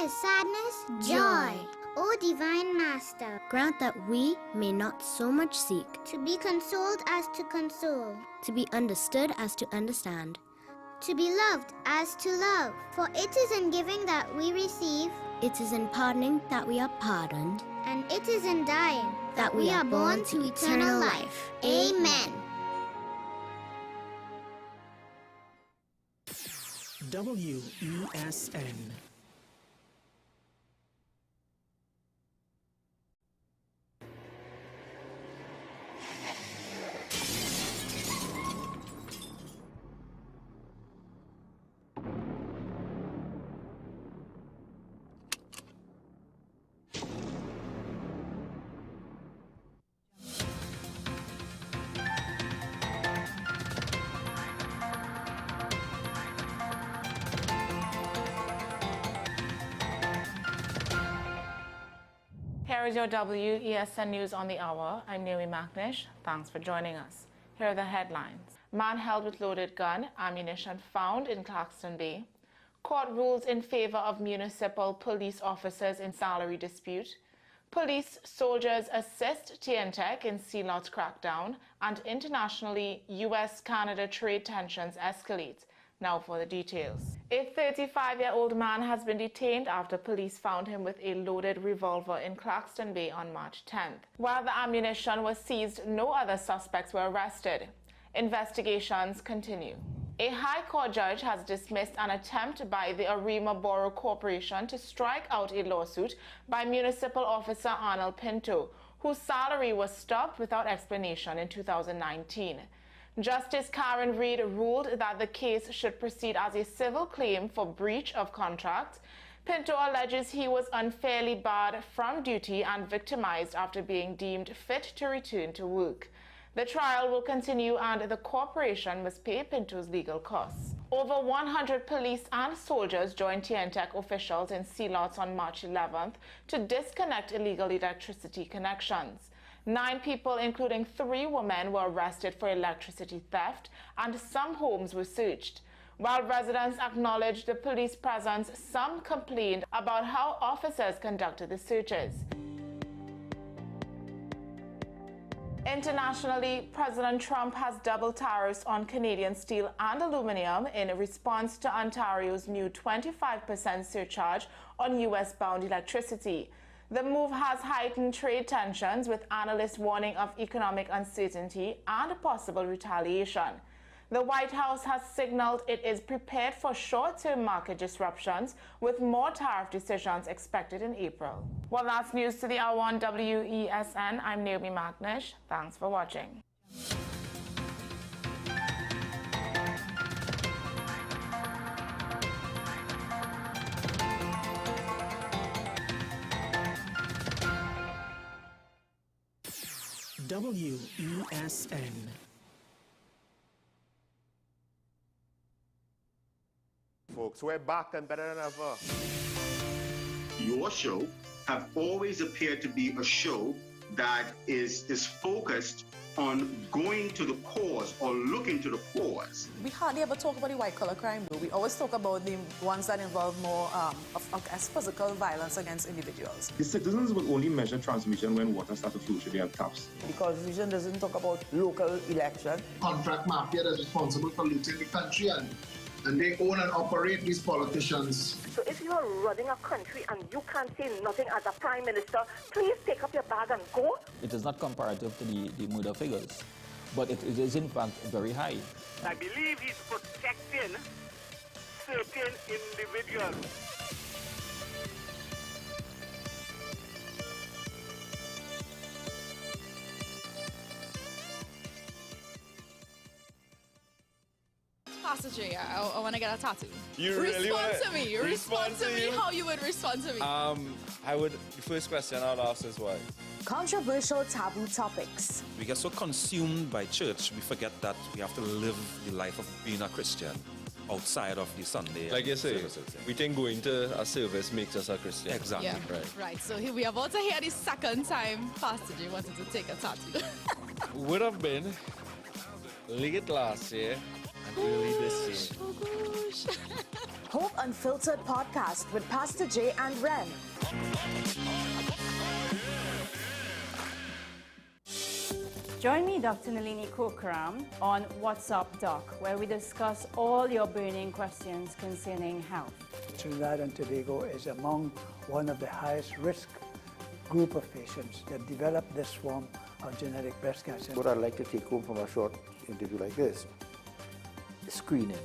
is sadness? Joy. O Divine Master, grant that we may not so much seek to be consoled as to console, to be understood as to understand, to be loved as to love. For it is in giving that we receive, it is in pardoning that we are pardoned, and it is in dying that we are born to eternal life. Amen. WESN. Here is your WESN News on the Hour. I'm Naomi McNish. Thanks for joining us. Here are the headlines. Man held with loaded gun, ammunition found in Claxton Bay. Court rules in favor of municipal police officers in salary dispute. Police soldiers assist TNTech in Sealot's crackdown. And internationally, US-Canada trade tensions escalate. Now for the details. A 35-year-old man has been detained after police found him with a loaded revolver in Claxton Bay on March 10th. While the ammunition was seized, no other suspects were arrested. Investigations continue. A High Court judge has dismissed an attempt by the Arima Borough Corporation to strike out a lawsuit by Municipal Officer Arnold Pinto, whose salary was stopped without explanation in 2019. Justice Karen Reed ruled that the case should proceed as a civil claim for breach of contract. Pinto alleges he was unfairly barred from duty and victimized after being deemed fit to return to work. The trial will continue and the corporation must pay Pinto's legal costs. Over 100 police and soldiers joined TNTech officials in Sealots on March 11th to disconnect illegal electricity connections. 9 people, including 3 women, were arrested for electricity theft, and some homes were searched. While residents acknowledged the police presence, some complained about how officers conducted the searches. Internationally, President Trump has doubled tariffs on Canadian steel and aluminum in response to Ontario's new 25% surcharge on US-bound electricity. The move has heightened trade tensions, with analysts warning of economic uncertainty and possible retaliation. The White House has signaled it is prepared for short-term market disruptions, with more tariff decisions expected in April. Well, that's news to the hour on WESN. I'm Naomi McNish. Thanks for watching. WESN. Folks, we're back and better than ever. Your show have always appeared to be a show that is focused on going to the cause or looking to the cause. We hardly ever talk about the white-collar crime, though. We always talk about the ones that involve more as physical violence against individuals. The citizens will only measure transmission when water starts to flow through their taps. The Constitution doesn't talk about local election. Contract mafia that's responsible for looting the country, and they own and operate these politicians. So if you are running a country and you can't say nothing as a prime minister, please take up your bag and go. It is not comparative to the murder figures, but it is in fact very high. I believe he's protecting certain individuals. Passenger, I want to get a tattoo. You really respond to me. Respond to me how you would respond to me. The first question I'd ask is why. Controversial taboo topics. We get so consumed by church, we forget that we have to live the life of being a Christian outside of the Sunday. Like you say, services, yeah. we think going to a service makes us a Christian. Exactly. Yeah. Right. So here we are about to hear the second time Pastor J wanted to take a tattoo. Would have been late last year and early this year. Oh gosh. Hope Unfiltered podcast with Pastor Jay and Ren. Join me, Dr. Nalini Kokram, on What's Up Doc, where we discuss all your burning questions concerning health. Trinidad and Tobago is among one of the highest risk group of patients that develop this form of genetic breast cancer. What I'd like to take home from a short interview like this, screening.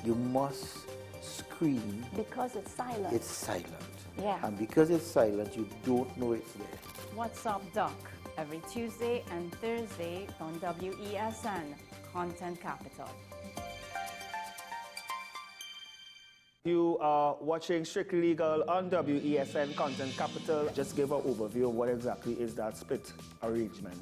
You must screen. Because it's silent. It's silent. Yeah. And because it's silent, you don't know it's there. What's Up Doc, every Tuesday and Thursday on WESN, Content Capital. You are watching Strictly Legal on WESN Content Capital. Just give an overview of what exactly is that split arrangement.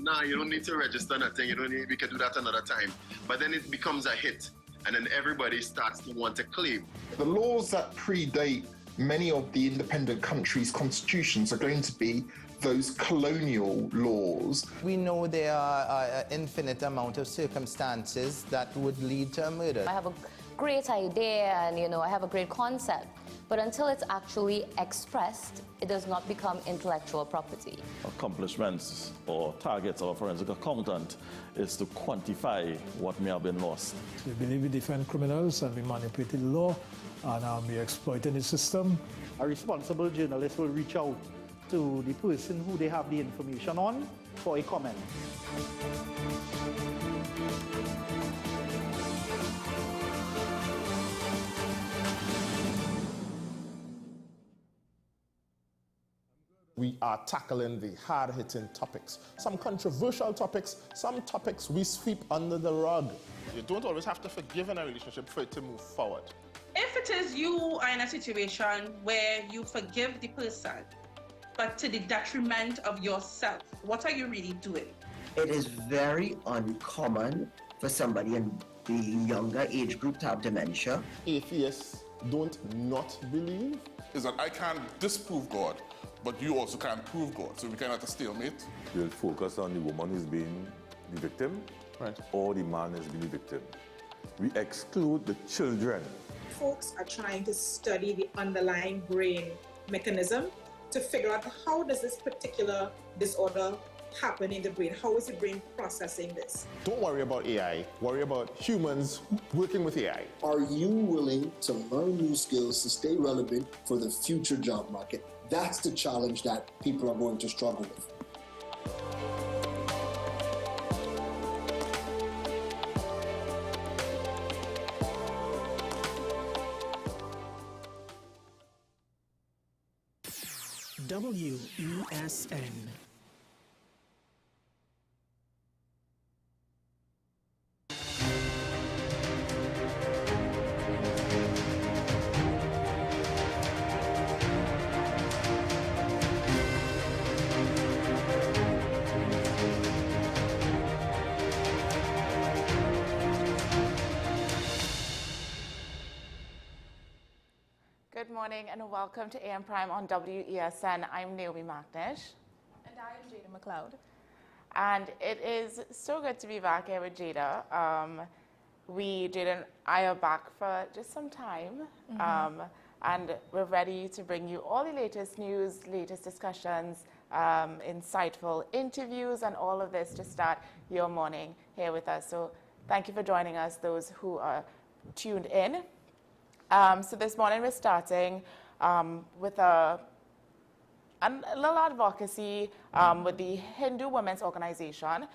Now you don't need to register nothing. You don't need. We can do that another time. But then it becomes a hit, and then everybody starts to want to claim. The laws that predate many of the independent countries' constitutions are going to be those colonial laws. We know there are an infinite amount of circumstances that would lead to a murder. I have a great idea and I have a great concept, but until it's actually expressed, it does not become intellectual property. Accomplishments or targets of a forensic accountant is to quantify what may have been lost. We believe we defend criminals and we manipulated the law and we exploited the system. A responsible journalist will reach out to the person who they have the information on for a comment. We are tackling the hard-hitting topics, some controversial topics, some topics we sweep under the rug. You don't always have to forgive in a relationship for it to move forward. If it is you are in a situation where you forgive the person, but to the detriment of yourself, what are you really doing? It is very uncommon for somebody in the younger age group to have dementia. Atheists don't not believe. Is that I can't disprove God, but you also can't prove God, so we kind of at a stalemate. We'll focus on the woman who's being the victim, right, or the man who's being the victim. We exclude the children. Folks are trying to study the underlying brain mechanism to figure out how does this particular disorder happen in the brain? How is the brain processing this? Don't worry about AI, worry about humans working with AI. Are you willing to learn new skills to stay relevant for the future job market? That's the challenge that people are going to struggle with. WESN. Good morning and welcome to AM Prime on WESN. I'm Naomi McNish. And I'm Jada McLeod. And it is so good to be back here with Jada. Jada and I are back for just some time. And we're ready to bring you all the latest news, latest discussions, insightful interviews, and all of this to start your morning here with us. So thank you for joining us, those who are tuned in. So this morning we're starting with a little advocacy with the Hindu Women's Organization.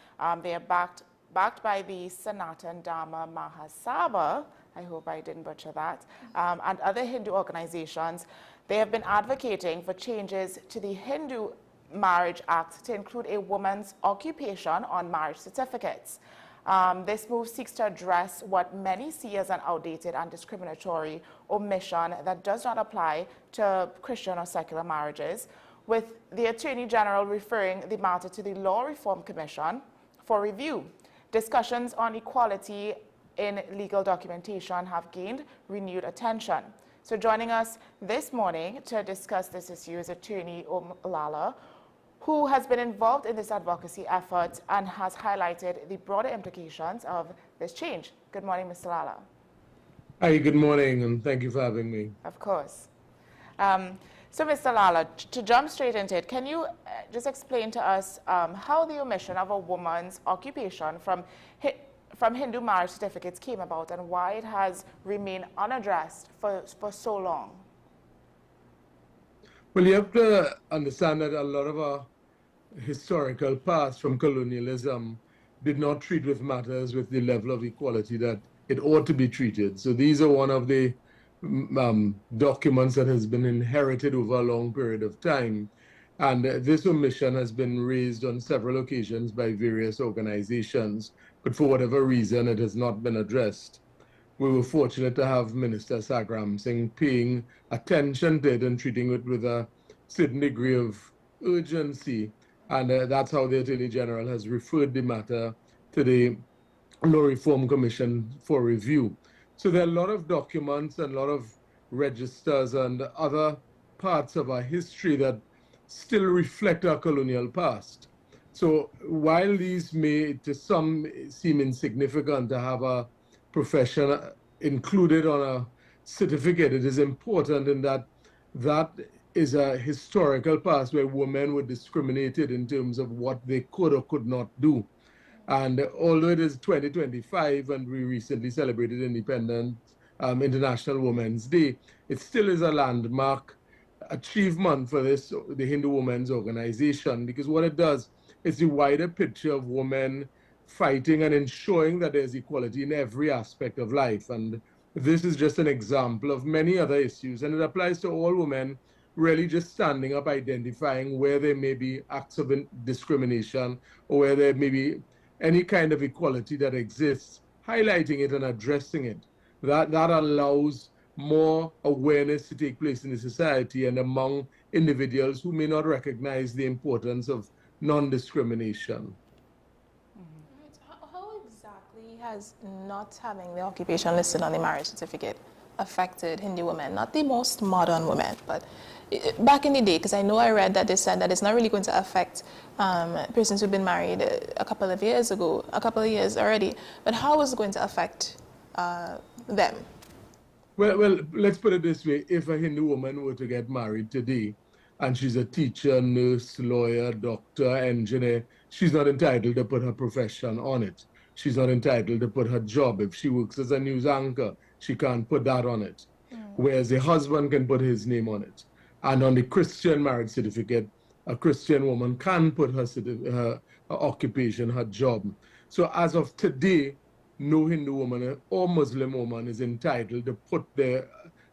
They are backed by the Sanatan Dharma Mahasabha, I hope I didn't butcher that, and other Hindu organizations. They have been advocating for changes to the Hindu Marriage Act to include a woman's occupation on marriage certificates. This move seeks to address what many see as an outdated and discriminatory omission that does not apply to Christian or secular marriages, with the Attorney General referring the matter to the Law Reform Commission for review. Discussions on equality in legal documentation have gained renewed attention. So joining us this morning to discuss this issue is Attorney Olala, who has been involved in this advocacy effort and has highlighted the broader implications of this change. Good morning, Mr. Lala. Hi, good morning, and thank you for having me. Of course. So, Mr. Lala, to jump straight into it, can you just explain to us how the omission of a woman's occupation from Hindu marriage certificates came about and why it has remained unaddressed for so long? Well, you have to understand that a lot of our historical past from colonialism did not treat with matters with the level of equality that it ought to be treated. So these are one of the documents that has been inherited over a long period of time. And this omission has been raised on several occasions by various organizations, but for whatever reason, it has not been addressed. We were fortunate to have Minister Sagram Singh paying attention to it and treating it with a certain degree of urgency. And that's how the Attorney General has referred the matter to the Law Reform Commission for review. So there are a lot of documents and a lot of registers and other parts of our history that still reflect our colonial past. So while these may to some seem insignificant to have a profession included on a certificate, it is important in that that is a historical past where women were discriminated in terms of what they could or could not do. And although it is 2025 and we recently celebrated International Women's Day, it still is a landmark achievement for the Hindu Women's Organization, because what it does is the wider picture of women fighting and ensuring that there's equality in every aspect of life. And this is just an example of many other issues, and it applies to all women really just standing up, identifying where there may be acts of discrimination or where there may be any kind of equality that exists, highlighting it and addressing it. That allows more awareness to take place in the society and among individuals who may not recognize the importance of non-discrimination. How exactly has not having the occupation listed on the marriage certificate affected Hindu women? Not the most modern women, but back in the day, because I know I read that they said that it's not really going to affect persons who've been married a couple of years already, but how is it going to affect them? Well, let's put it this way. If a Hindu woman were to get married today, and she's a teacher, nurse, lawyer, doctor, engineer, she's not entitled to put her profession on it. She's not entitled to put her job. If she works as a news anchor, she can't put that on it. Whereas the husband can put his name on it. And on the Christian marriage certificate, a Christian woman can put her occupation, her job. So as of today, no Hindu woman or Muslim woman is entitled to put their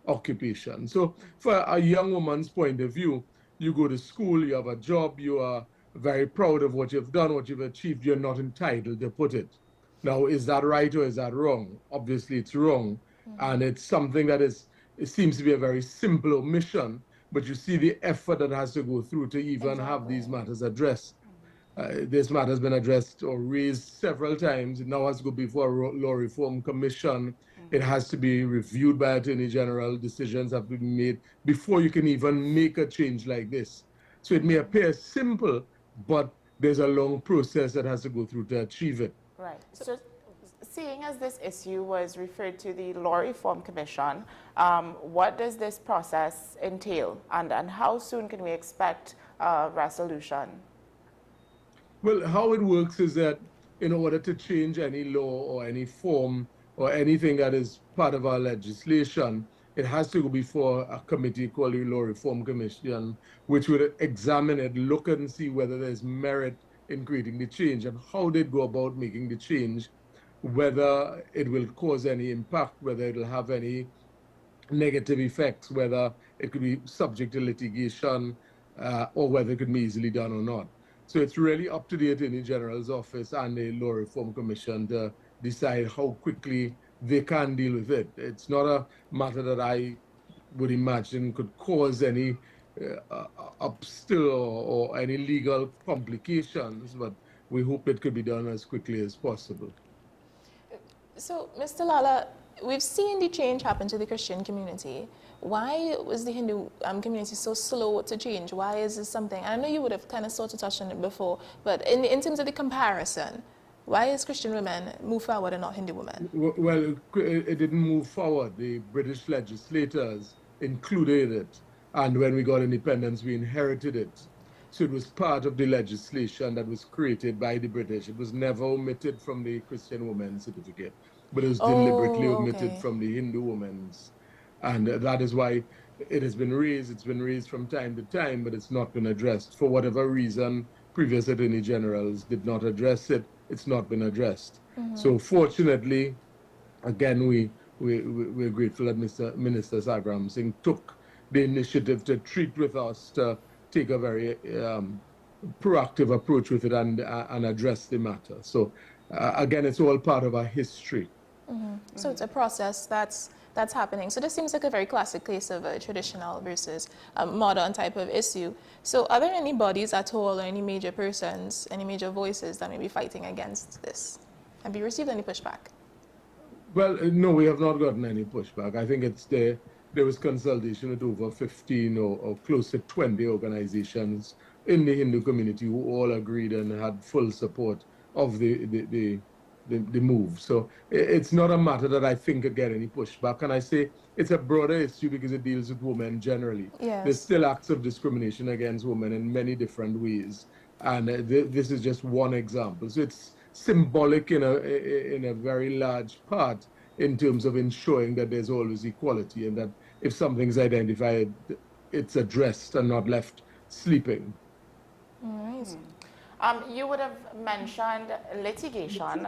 occupation. So for a young woman's point of view, you go to school, you have a job, you are very proud of what you've done, what you've achieved, you're not entitled to put it. Now, is that right or is that wrong? Obviously, it's wrong. And it's something that it seems to be a very simple omission, but you see the effort that has to go through to even have these matters addressed. This matter has been addressed or raised several times. It now has to go before a Law Reform Commission. It has to be reviewed by Attorney General. Decisions have to be made before you can even make a change like this. So it may appear simple, but there's a long process that has to go through to achieve it. Right. So seeing as this issue was referred to the Law Reform Commission, what does this process entail, and how soon can we expect a resolution? Well, how it works is that in order to change any law or any form or anything that is part of our legislation, it has to go before a committee called the Law Reform Commission, which would examine it, look and see whether there's merit in creating the change and how they'd go about making the change, whether it will cause any impact, whether it will have any negative effects, whether it could be subject to litigation, or whether it could be easily done or not. So it's really up to the Attorney General's office and the Law Reform Commission to decide how quickly they can deal with it. It's not a matter that I would imagine could cause any upstir or any legal complications, but we hope it could be done as quickly as possible. So, Mr. Lala, we've seen the change happen to the Christian community. Why was the Hindu community so slow to change? Why is this something? I know you would have kind of sort of touched on it before, but in terms of the comparison, Why is Christian women move forward and not Hindu women? Well, it didn't move forward. The British legislators included it. And when we got independence, we inherited it. So it was part of the legislation that was created by the British. It was never omitted from the Christian women's certificate, but it was deliberately omitted from the Hindu women's. And that is why it has been raised. It's been raised from time to time, but it's not been addressed. For whatever reason, previous attorney generals did not address it. It's not been addressed. So fortunately, again, we're grateful that Minister Sagram Singh took the initiative to treat with us, to take a very proactive approach with it and address the matter. So again, it's all part of our history. So it's a process that's happening. So this seems like a very classic case of a traditional versus a modern type of issue. So are there any bodies at all, or any major persons, any major voices that may be fighting against this? Have you received any pushback? Well, no, we have not gotten any pushback. I think it's there was consultation with over 15 or close to 20 organizations in the Hindu community who all agreed and had full support of the move. So it's not a matter that I think could get any pushback. And I say it's a broader issue because it deals with women generally. Yes. There's still acts of discrimination against women in many different ways. And this is just one example. So it's symbolic in a very large part in terms of ensuring that there's always equality and that if something's identified, it's addressed and not left sleeping. All right. You would have mentioned litigation.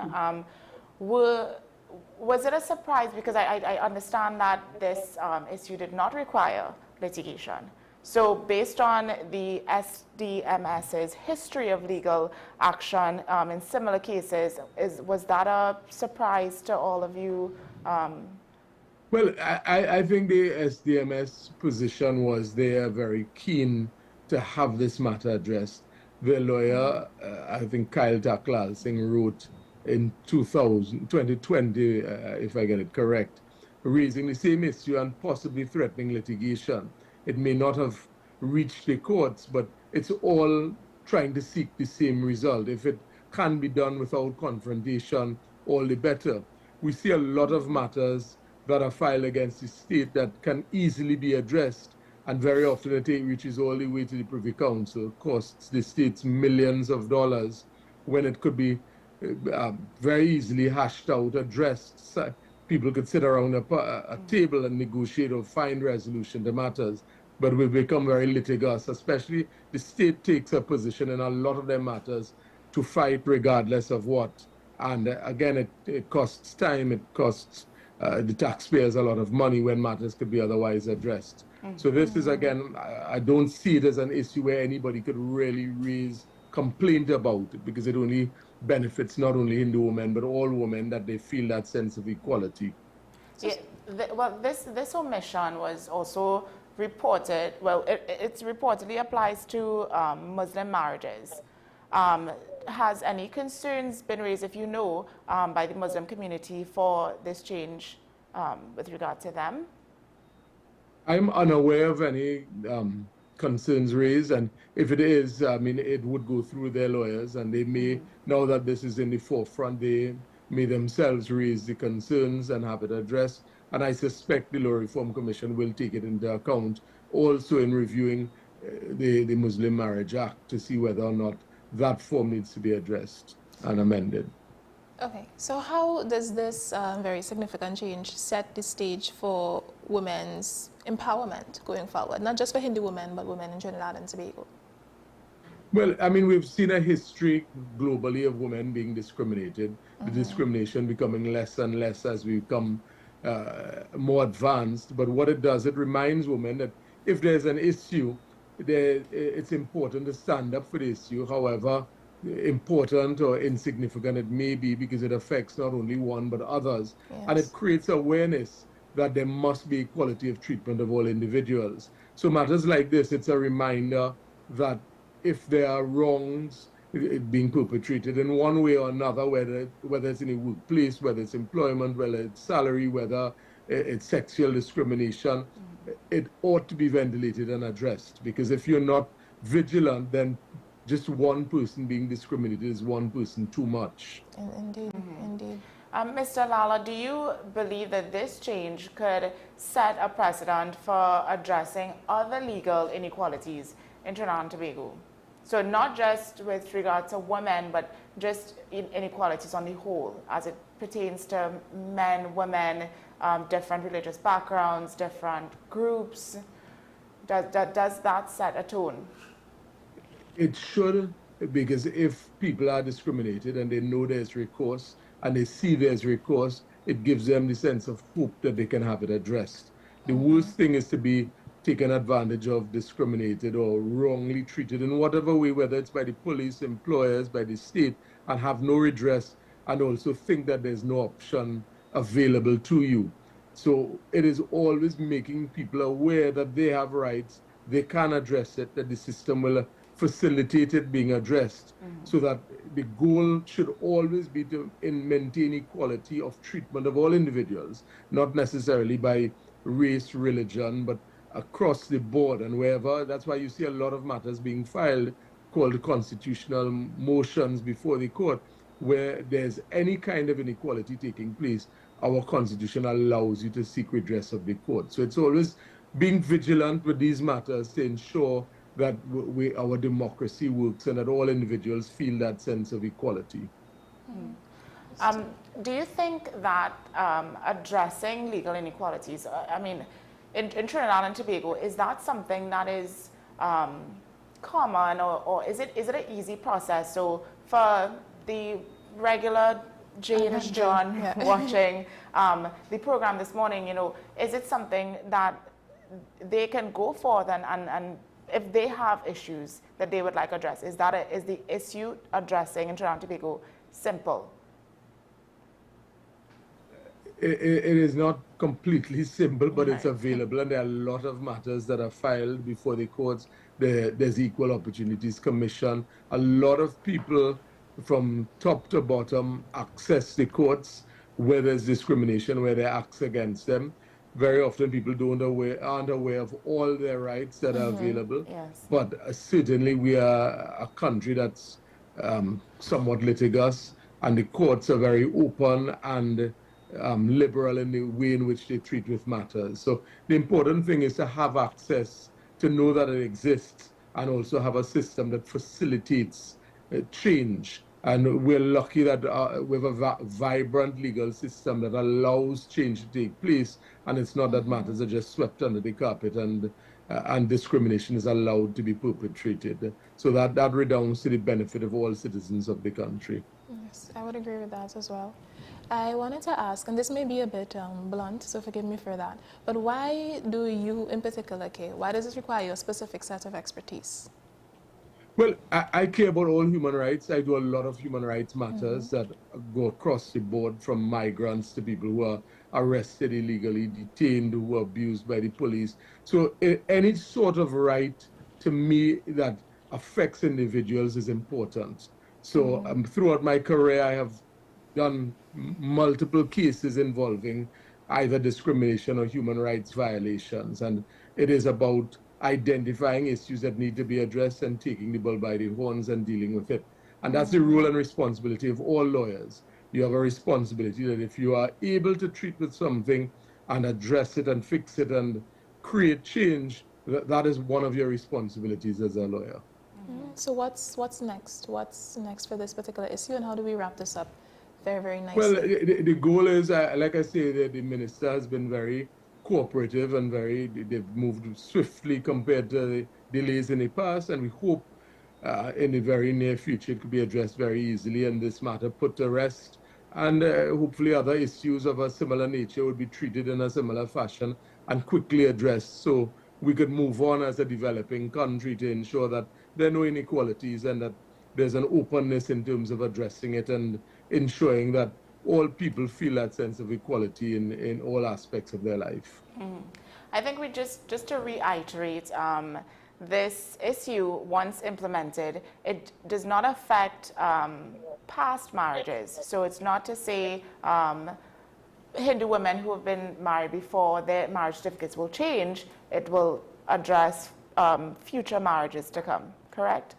Was it a surprise? Because I understand that this issue did not require litigation. So based on the SDMS's history of legal action in similar cases, was that a surprise to all of you? Well, I think the SDMS position was they are very keen to have this matter addressed. The lawyer, I think Kyle Taklal Singh, wrote in 2020, if I get it correct, raising the same issue and possibly threatening litigation. It may not have reached the courts, but it's all trying to seek the same result. If it can be done without confrontation, all the better. We see a lot of matters that are filed against the state that can easily be addressed, and very often it reaches all the way to the Privy Council, costs the states millions of dollars, when it could be very easily hashed out, addressed. People could sit around a table and negotiate or find resolution to matters, but we become very litigious, especially the state takes a position in a lot of their matters to fight regardless of what. And again, it costs time, it costs the taxpayers a lot of money when matters could be otherwise addressed. So this is, again, I don't see it as an issue where anybody could really raise complaint about it, because it only benefits not only Hindu women, but all women, that they feel that sense of equality. Yeah, well, this omission was also reported, well, it reportedly applies to Muslim marriages. Has any concerns been raised, if you know, by the Muslim community for this change with regard to them? I'm unaware of any concerns raised, and if it is, I mean, it would go through their lawyers, and they may, now that this is in the forefront, they may themselves raise the concerns and have it addressed. And I suspect the Law Reform Commission will take it into account also in reviewing the Muslim Marriage Act to see whether or not that form needs to be addressed and amended. Okay, so how does this very significant change set the stage for women's empowerment going forward, not just for Hindu women, but women in Trinidad and Tobago? Well, I mean, we've seen a history globally of women being discriminated, the discrimination becoming less and less as we become more advanced. But what it does, it reminds women that if there's an issue, it's important to stand up for the issue, however important or insignificant it may be, because it affects not only one but others. Yes. And it creates awareness that there must be equality of treatment of all individuals. So matters like this, it's a reminder that if there are wrongs being perpetrated in one way or another, whether it's in a workplace, whether it's employment, whether it's salary, whether it's sexual discrimination, it ought to be ventilated and addressed. Because if you're not vigilant, then just one person being discriminated is one person too much. Indeed, indeed. Mr. Lala, do you believe that this change could set a precedent for addressing other legal inequalities in Trinidad and Tobago? So not just with regard to women, but just inequalities on the whole, as it pertains to men, women, different religious backgrounds, different groups. Does that set a tone? It should, because if people are discriminated and they know there's recourse and they see there's recourse, it gives them the sense of hope that they can have it addressed. The worst thing is to be taken advantage of, discriminated or wrongly treated in whatever way, whether it's by the police, employers, by the state, and have no redress, and also think that there's no option available to you. So it is always making people aware that they have rights, they can address it, that the system will facilitate it being addressed, so that the goal should always be to maintain equality of treatment of all individuals, not necessarily by race, religion, but across the board and wherever. That's why you see a lot of matters being filed called constitutional motions before the court, where there's any kind of inequality taking place, our constitution allows you to seek redress of the court. So it's always being vigilant with these matters to ensure that our democracy works and that all individuals feel that sense of equality. Do you think that addressing legal inequalities, I mean, in Trinidad and Tobago, is that something that is common, or is it an easy process? So for the regular Jane and John watching the program this morning, you know, is it something that they can go forth and if they have issues that they would like addressed, is the issue addressing in Trinidad and Tobago simple? It is not completely simple, but it's available, and there are a lot of matters that are filed before the courts. There's Equal Opportunities Commission. A lot of people from top to bottom access the courts where there's discrimination, where there are acts against them. Very often people aren't aware of all their rights that are available. Yes. But certainly we are a country that's somewhat litigious, and the courts are very open and liberal in the way in which they treat with matters. So the important thing is to have access, to know that it exists, and also have a system that facilitates change. And we're lucky that we have a vibrant legal system that allows change to take place, and it's not that matters are just swept under the carpet and discrimination is allowed to be perpetrated. So that redounds to the benefit of all citizens of the country. Yes, I would agree with that as well. I wanted to ask, and this may be a bit blunt, so forgive me for that, but why do you in particular care? Why does it require a specific set of expertise? Well, I care about all human rights. I do a lot of human rights matters that go across the board, from migrants to people who are arrested illegally, detained, who are abused by the police. So any sort of right to me that affects individuals is important. So throughout my career, I have done multiple cases involving either discrimination or human rights violations. And it is about identifying issues that need to be addressed and taking the bull by the horns and dealing with it. And that's the role and responsibility of all lawyers. You have a responsibility that if you are able to treat with something and address it and fix it and create change, that is one of your responsibilities as a lawyer. So what's next? What's next for this particular issue, and how do we wrap this up very, very nicely? Well, the goal is, like I say, the minister has been very cooperative and they've moved swiftly compared to the delays in the past, and we hope in the very near future it could be addressed very easily and this matter put to rest, and hopefully other issues of a similar nature would be treated in a similar fashion and quickly addressed, so we could move on as a developing country to ensure that there are no inequalities and that there's an openness in terms of addressing it and ensuring that all people feel that sense of equality in all aspects of their life. I think we just to reiterate, this issue, once implemented, it does not affect past marriages. So it's not to say Hindu women who have been married before, their marriage certificates will change. It will address future marriages to come, correct?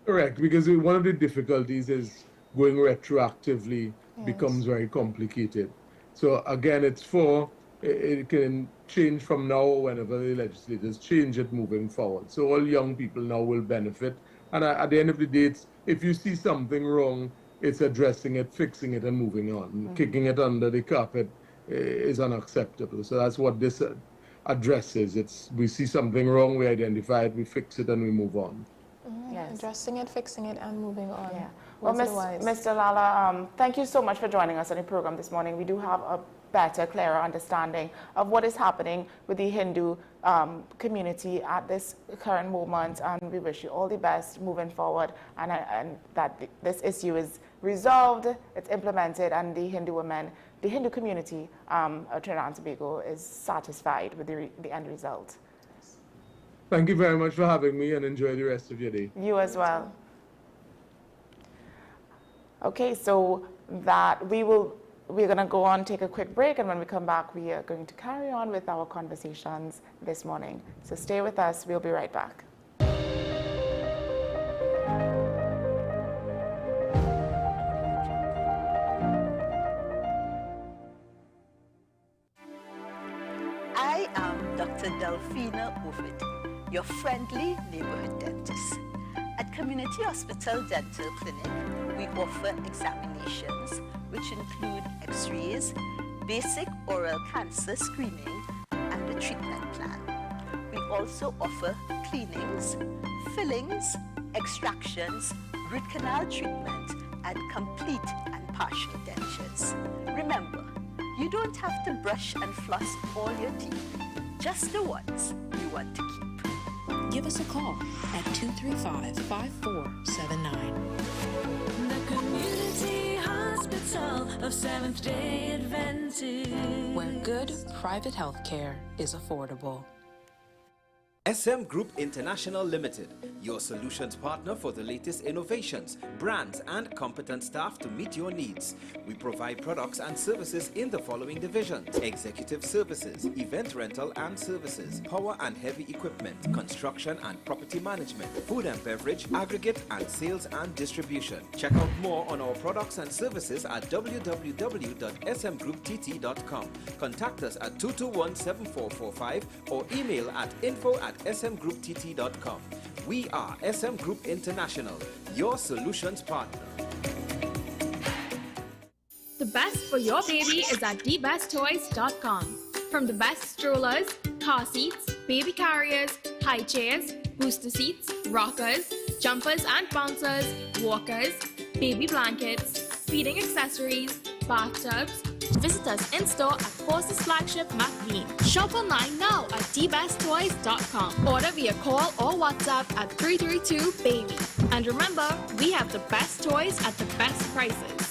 Correct, because one of the difficulties is going retroactively becomes very complicated. So again, it can change from now or whenever the legislators change it moving forward. So all young people now will benefit. And at the end of the day, if you see something wrong, it's addressing it, fixing it, and moving on. Kicking it under the carpet is unacceptable. So that's what this addresses. We see something wrong, we identify it, we fix it, and we move on. Yes. Addressing it, fixing it, and moving on. Yeah. Well, Mr. Lala, thank you so much for joining us on the program this morning. We do have a better, clearer understanding of what is happening with the Hindu community at this current moment, and we wish you all the best moving forward, and that this issue is resolved, it's implemented, and the Hindu women, the Hindu community of Trinidad and Tobago is satisfied with the end result. Thank you very much for having me, and enjoy the rest of your day. You as well. Okay, so we're going to go on, take a quick break, and when we come back, we are going to carry on with our conversations this morning. So stay with us. We'll be right back. I am Dr. Delphina Ovid, your friendly neighborhood dentist. At Community Hospital Dental Clinic, we offer examinations which include x-rays, basic oral cancer screening, and a treatment plan. We also offer cleanings, fillings, extractions, root canal treatment, and complete and partial dentures. Remember, you don't have to brush and floss all your teeth, just the ones you want to keep. Give us a call at 235-5479. The Community Hospital of Seventh-day Adventist, where good private health care is affordable. SM Group International Limited, your solutions partner for the latest innovations, brands, and competent staff to meet your needs. We provide products and services in the following divisions: executive services, event rental and services, power and heavy equipment, construction and property management, food and beverage, aggregate and sales and distribution. Check out more on our products and services at www.smgrouptt.com. Contact us at 221-7445 or email at info@smgrouptt.com. We are SM Group International, your solutions partner. The best for your baby is at thebesttoys.com. From the best strollers, car seats, baby carriers, high chairs, booster seats, rockers, jumpers and bouncers, walkers, baby blankets, feeding accessories, bathtubs. Visit us in-store at Forces Flagship McLean. Shop online now at thebesttoys.com. Order via call or WhatsApp at 332-BABY. And remember, we have the best toys at the best prices.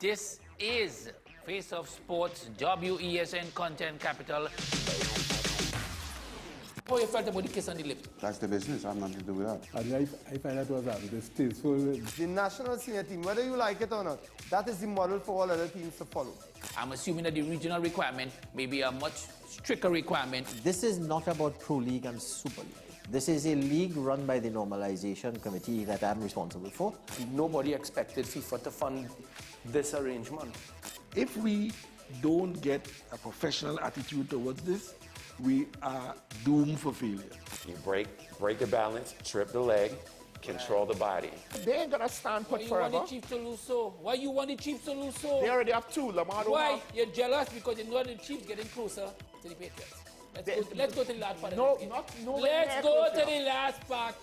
This is Face of Sports, WESN Content Capital. How you felt about the kiss on the lip? That's the business. I'm nothing to do with that. I find that was distasteful. The national senior team, whether you like it or not, that is the model for all other teams to follow. I'm assuming that the regional requirement may be a much stricter requirement. This is not about Pro League and Super League. This is a league run by the Normalization Committee that I'm responsible for. Nobody expected FIFA to fund this arrangement. If we don't get a professional attitude towards this, we are doomed for failure. You break the balance, trip the leg, control the body. They ain't gonna stand put forever. Why you want the Chiefs to lose so? Why you want the Chiefs to lose so? They already have two. Lamar don't Why? have. You're jealous because you know the Chiefs getting closer to the Patriots. Let's go to the last part. No, of the not no. Let's go to the last part.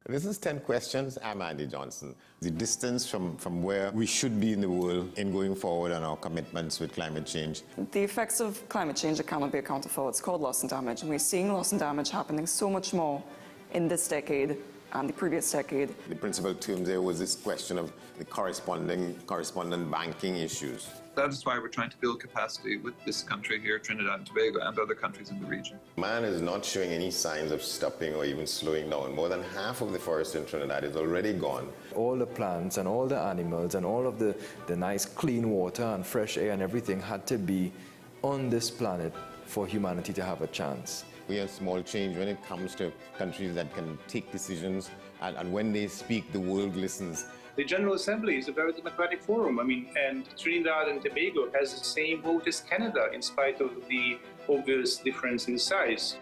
This is 10 questions. I'm Andy Johnson. The distance from where we should be in the world in going forward on our commitments with climate change. The effects of climate change that cannot be accounted for, it's called loss and damage. And we're seeing loss and damage happening so much more in this decade and the previous decade. The principal term there was this question of the correspondent banking issues. That is why we're trying to build capacity with this country here, Trinidad and Tobago, and other countries in the region. Man is not showing any signs of stopping or even slowing down. More than half of the forest in Trinidad is already gone. All the plants and all the animals and all of the nice clean water and fresh air and everything had to be on this planet for humanity to have a chance. We have small change when it comes to countries that can take decisions, and when they speak, the world listens. The General Assembly is a very democratic forum. And Trinidad and Tobago has the same vote as Canada, in spite of the obvious difference in size.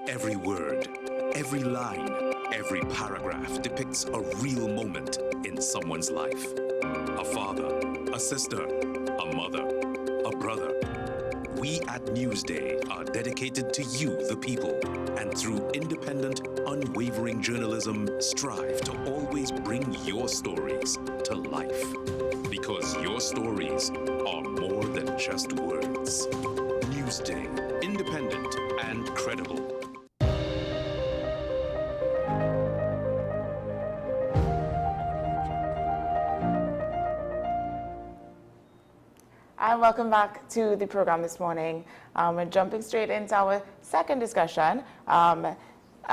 Every word, every line, every paragraph depicts a real moment in someone's life. A father, a sister, a mother, a brother. We at Newsday are dedicated to you, the people, and through independent, unwavering journalism, strive to always bring your stories to life. Because your stories are more than just words. Newsday, independent and credible. And welcome back to the program this morning. We're jumping straight into our second discussion. A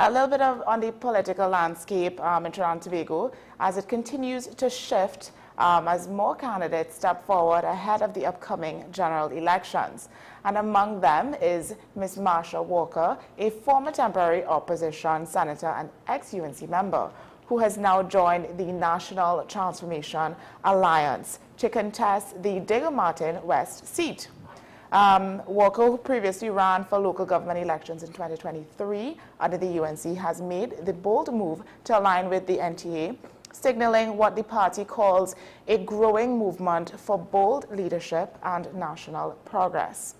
little bit on the political landscape in Trinidad and Tobago as it continues to shift as more candidates step forward ahead of the upcoming general elections. And among them is Ms. Marsha Walker, a former temporary opposition senator and ex-UNC member, who has now joined the National Transformation Alliance to contest the Digicel Martin West seat. Walker, who previously ran for local government elections in 2023 under the UNC, has made the bold move to align with the NTA, signaling what the party calls a growing movement for bold leadership and national progress.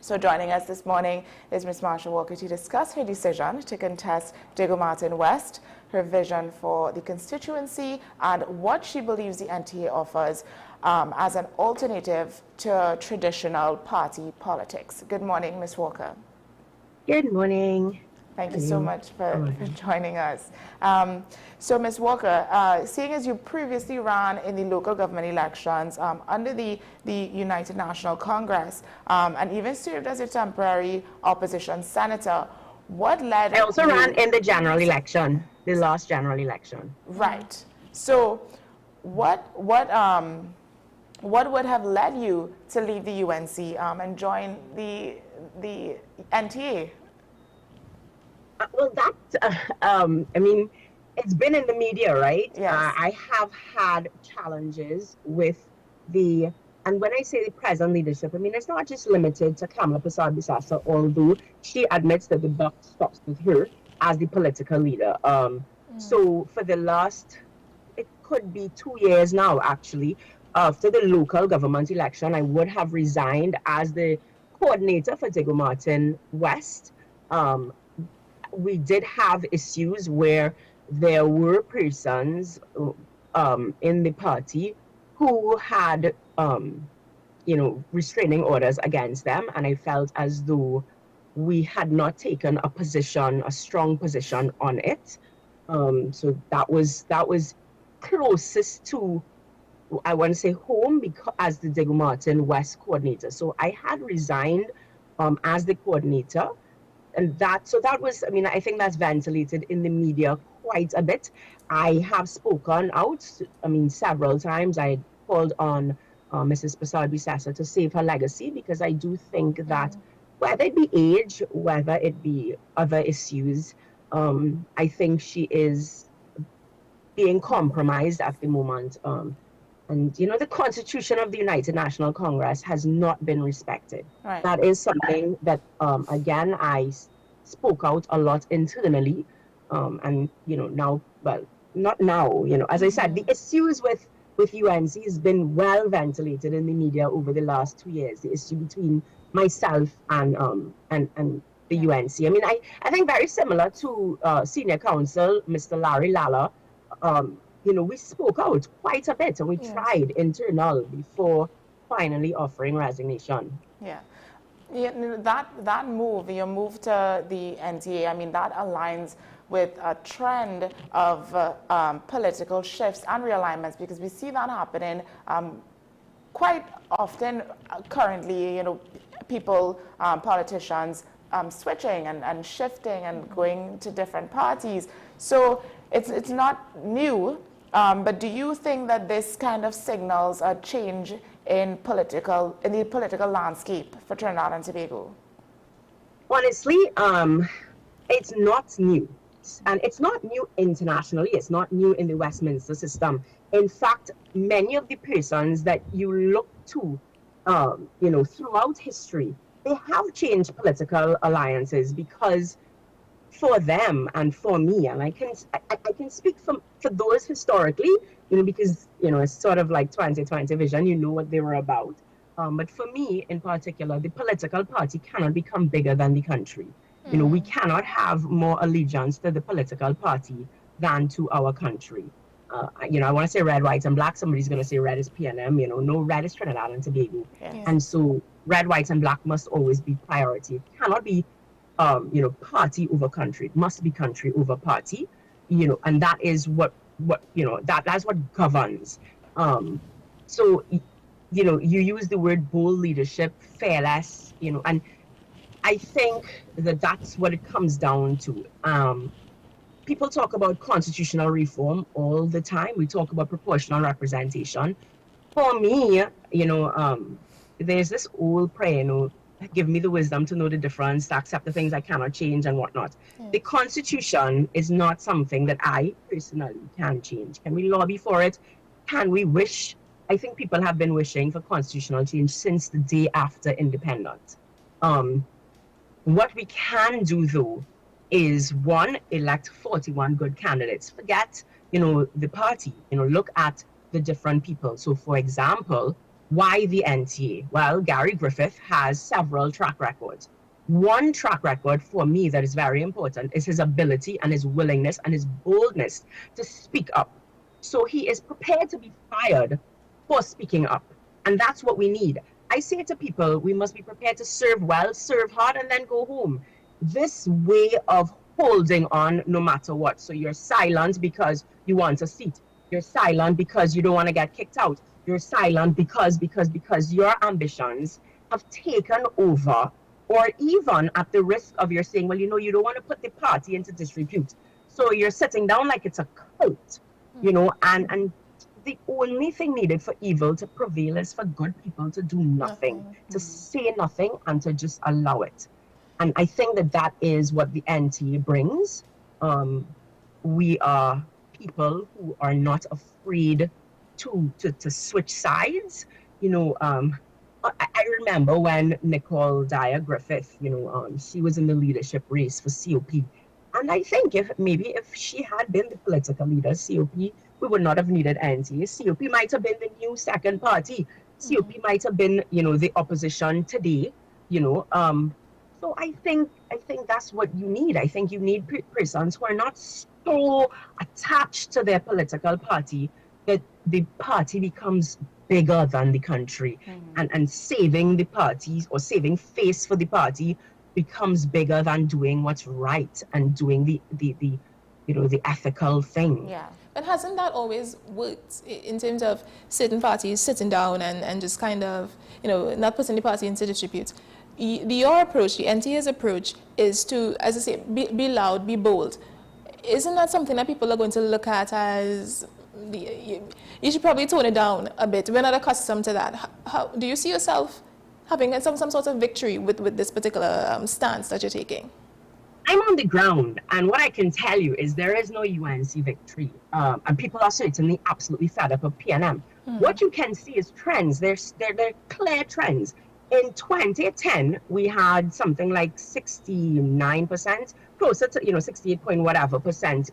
So joining us this morning is Ms. Marsha Walker to discuss her decision to contest Digicel Martin West, her vision for the constituency, and what she believes the NTA offers as an alternative to traditional party politics. Good morning, Ms. Walker. Good morning. Thank you so much for joining us. So, Ms. Walker, seeing as you previously ran in the local government elections under the United National Congress and even served as a temporary opposition senator, what led I also ran in the general election, the last general election. Right. So, what would have led you to leave the UNC and join the NTA? Well, that, I mean, it's been in the media, right? Yes. I have had challenges with and when I say the present leadership, I mean, it's not just limited to Kamala Prasad-Bissassa, although she admits that the buck stops with her as the political leader. So for the last, it could be 2 years now, actually, after the local government election, I would have resigned as the coordinator for Digicel Martin West. We did have issues where there were persons in the party who had, restraining orders against them, and I felt as though we had not taken a position, a strong position on it. So that was closest to, I want to say, home, because as the Digicel Martin West coordinator. So I had resigned as the coordinator. And that was, I mean, I think that's ventilated in the media quite a bit. I have spoken out, I mean, several times. I called on Mrs. Prasad-Bissassa to save her legacy, because I do think that whether it be age, whether it be other issues, I think she is being compromised at the moment. And, the Constitution of the United National Congress has not been respected. Right. That is something that, again, I spoke out a lot internally. And, now, well, not now. As I said, the issues with UNC has been well ventilated in the media over the last 2 years. The issue between myself and the UNC. I mean, I think very similar to senior counsel, Mr. Larry Lalla. We spoke out quite a bit, and we tried internal before finally offering resignation. Yeah. That move, your move to the NTA, I mean, that aligns with a trend of political shifts and realignments, because we see that happening quite often currently, people, politicians switching and shifting and going to different parties. So it's not new, but do you think that this kind of signals a change in the political landscape for Trinidad and Tobago? Honestly, it's not new. And it's not new internationally. It's not new in the Westminster system. In fact, many of the persons that you look to, throughout history, they have changed political alliances because for them and for me, and I can speak for those historically, because, it's sort of like 2020 vision, what they were about. But for me in particular, the political party cannot become bigger than the country. We cannot have more allegiance to the political party than to our country. I want to say red, white, and black. Somebody's going to say red is PNM. No, red is Trinidad and Tobago. Yeah. And so red, white, and black must always be priority. It cannot be, party over country. It must be country over party. And that is what that's what governs. So, you use the word bold leadership, fearless, and I think that that's what it comes down to. People talk about constitutional reform all the time. We talk about proportional representation. For me, there's this old prayer, give me the wisdom to know the difference, to accept the things I cannot change and whatnot. Yeah. The Constitution is not something that I personally can change. Can we lobby for it? Can we wish? I think people have been wishing for constitutional change since the day after independence. What we can do, though, is one, elect 41 good candidates. Forget, the party, look at the different people. So, for example, why the NTA? Well, Gary Griffith has several track records. One track record for me that is very important is his ability and his willingness and his boldness to speak up. So he is prepared to be fired for speaking up. And that's what we need. I say to people, we must be prepared to serve well, serve hard, and then go home. This way of holding on no matter what. So you're silent because you want a seat. You're silent because you don't want to get kicked out. You're silent because your ambitions have taken over, or even at the risk of your saying, well, you don't want to put the party into disrepute. So you're sitting down like it's a cult, and the only thing needed for evil to prevail is for good people to do nothing, to say nothing, and to just allow it. And I think that is what the NTA brings. We are people who are not afraid to switch sides. I remember when Nicole Dyer Griffith, she was in the leadership race for COP. And I think if she had been the political leader of COP, we would not have needed NTA. COP might have been the new second party. COP might have been, the opposition today, So I think that's what you need. I think you need persons who are not so attached to their political party that the party becomes bigger than the country, and saving the parties or saving face for the party becomes bigger than doing what's right and doing the ethical thing. Yeah, but hasn't that always worked in terms of certain parties sitting down and just kind of, not putting the party into disrepute? Your approach, the NTA's approach, is to, as I say, be loud, be bold. Isn't that something that people are going to look at as, you should probably tone it down a bit? We're not accustomed to that. How do you see yourself having some sort of victory with this particular stance that you're taking? I'm on the ground, and what I can tell you is there is no UNC victory, and people are certainly absolutely fed up of PNM. What you can see is trends. There are clear trends. In 2010, we had something like 69%, closer to 68 point whatever percent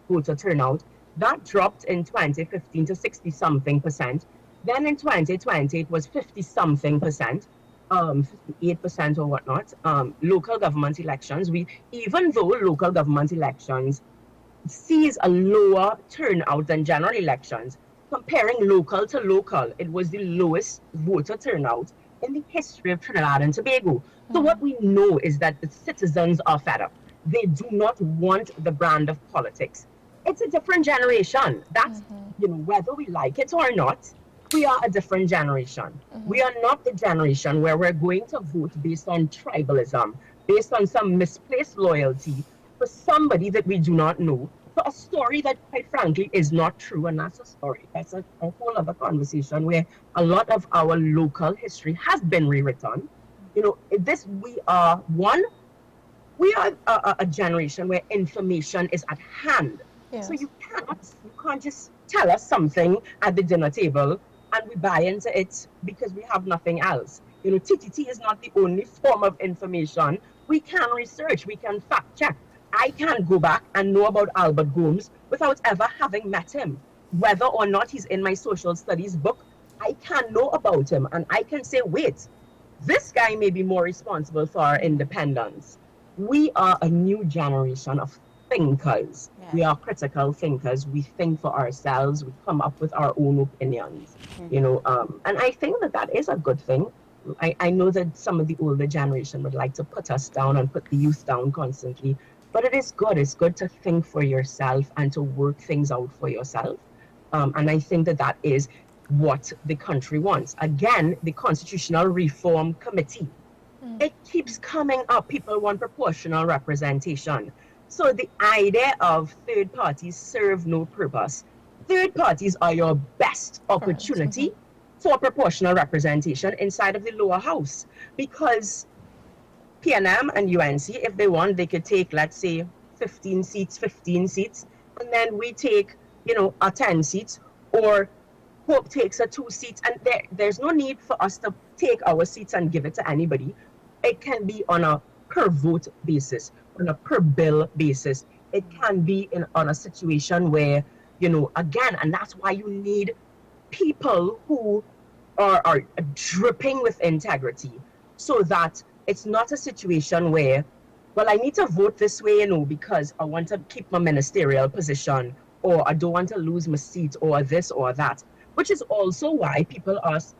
voter turnout. That dropped in 2015 to 60-something%. Then in 2020, it was 50-something%, 58% or whatnot. Local government elections, even though local government elections sees a lower turnout than general elections, comparing local to local, it was the lowest voter turnout in the history of Trinidad and Tobago. So what we know is that the citizens are fed up. They do not want the brand of politics. It's a different generation. That's, whether we like it or not, we are a different generation. We are not the generation where we're going to vote based on tribalism, based on some misplaced loyalty for somebody that we do not know, for a story that, quite frankly, is not true. And that's a story. That's a whole other conversation where a lot of our local history has been rewritten. We are a generation where information is at hand. Yes. So you can't just tell us something at the dinner table and we buy into it because we have nothing else. TTT is not the only form of information. We can research, we can fact check. I can't go back and know about Albert Gomes without ever having met him. Whether or not he's in my social studies book, I can know about him and I can say, wait, this guy may be more responsible for our independence. We are a new generation of thinkers. Yeah. We are critical thinkers. We think for ourselves. We come up with our own opinions. And I think that is a good thing. I know that some of the older generation would like to put us down and put the youth down constantly. But it is good. It's good to think for yourself and to work things out for yourself. And I think that is what the country wants. Again, the Constitutional Reform Committee. It keeps coming up. People want proportional representation. So the idea of third parties serve no purpose. Third parties are your best opportunity for proportional representation inside of the lower house. Because PNM and UNC, if they want, they could take, let's say, 15 seats, and then we take, 10 seats, or Hope takes 2 seats, and there's no need for us to take our seats and give it to anybody. It can be on a per vote basis, on a per bill basis. It can be on a situation where, again, and that's why you need people who are dripping with integrity, so that it's not a situation where, well, I need to vote this way, because I want to keep my ministerial position, or I don't want to lose my seat, or this or that. Which is also why people ask,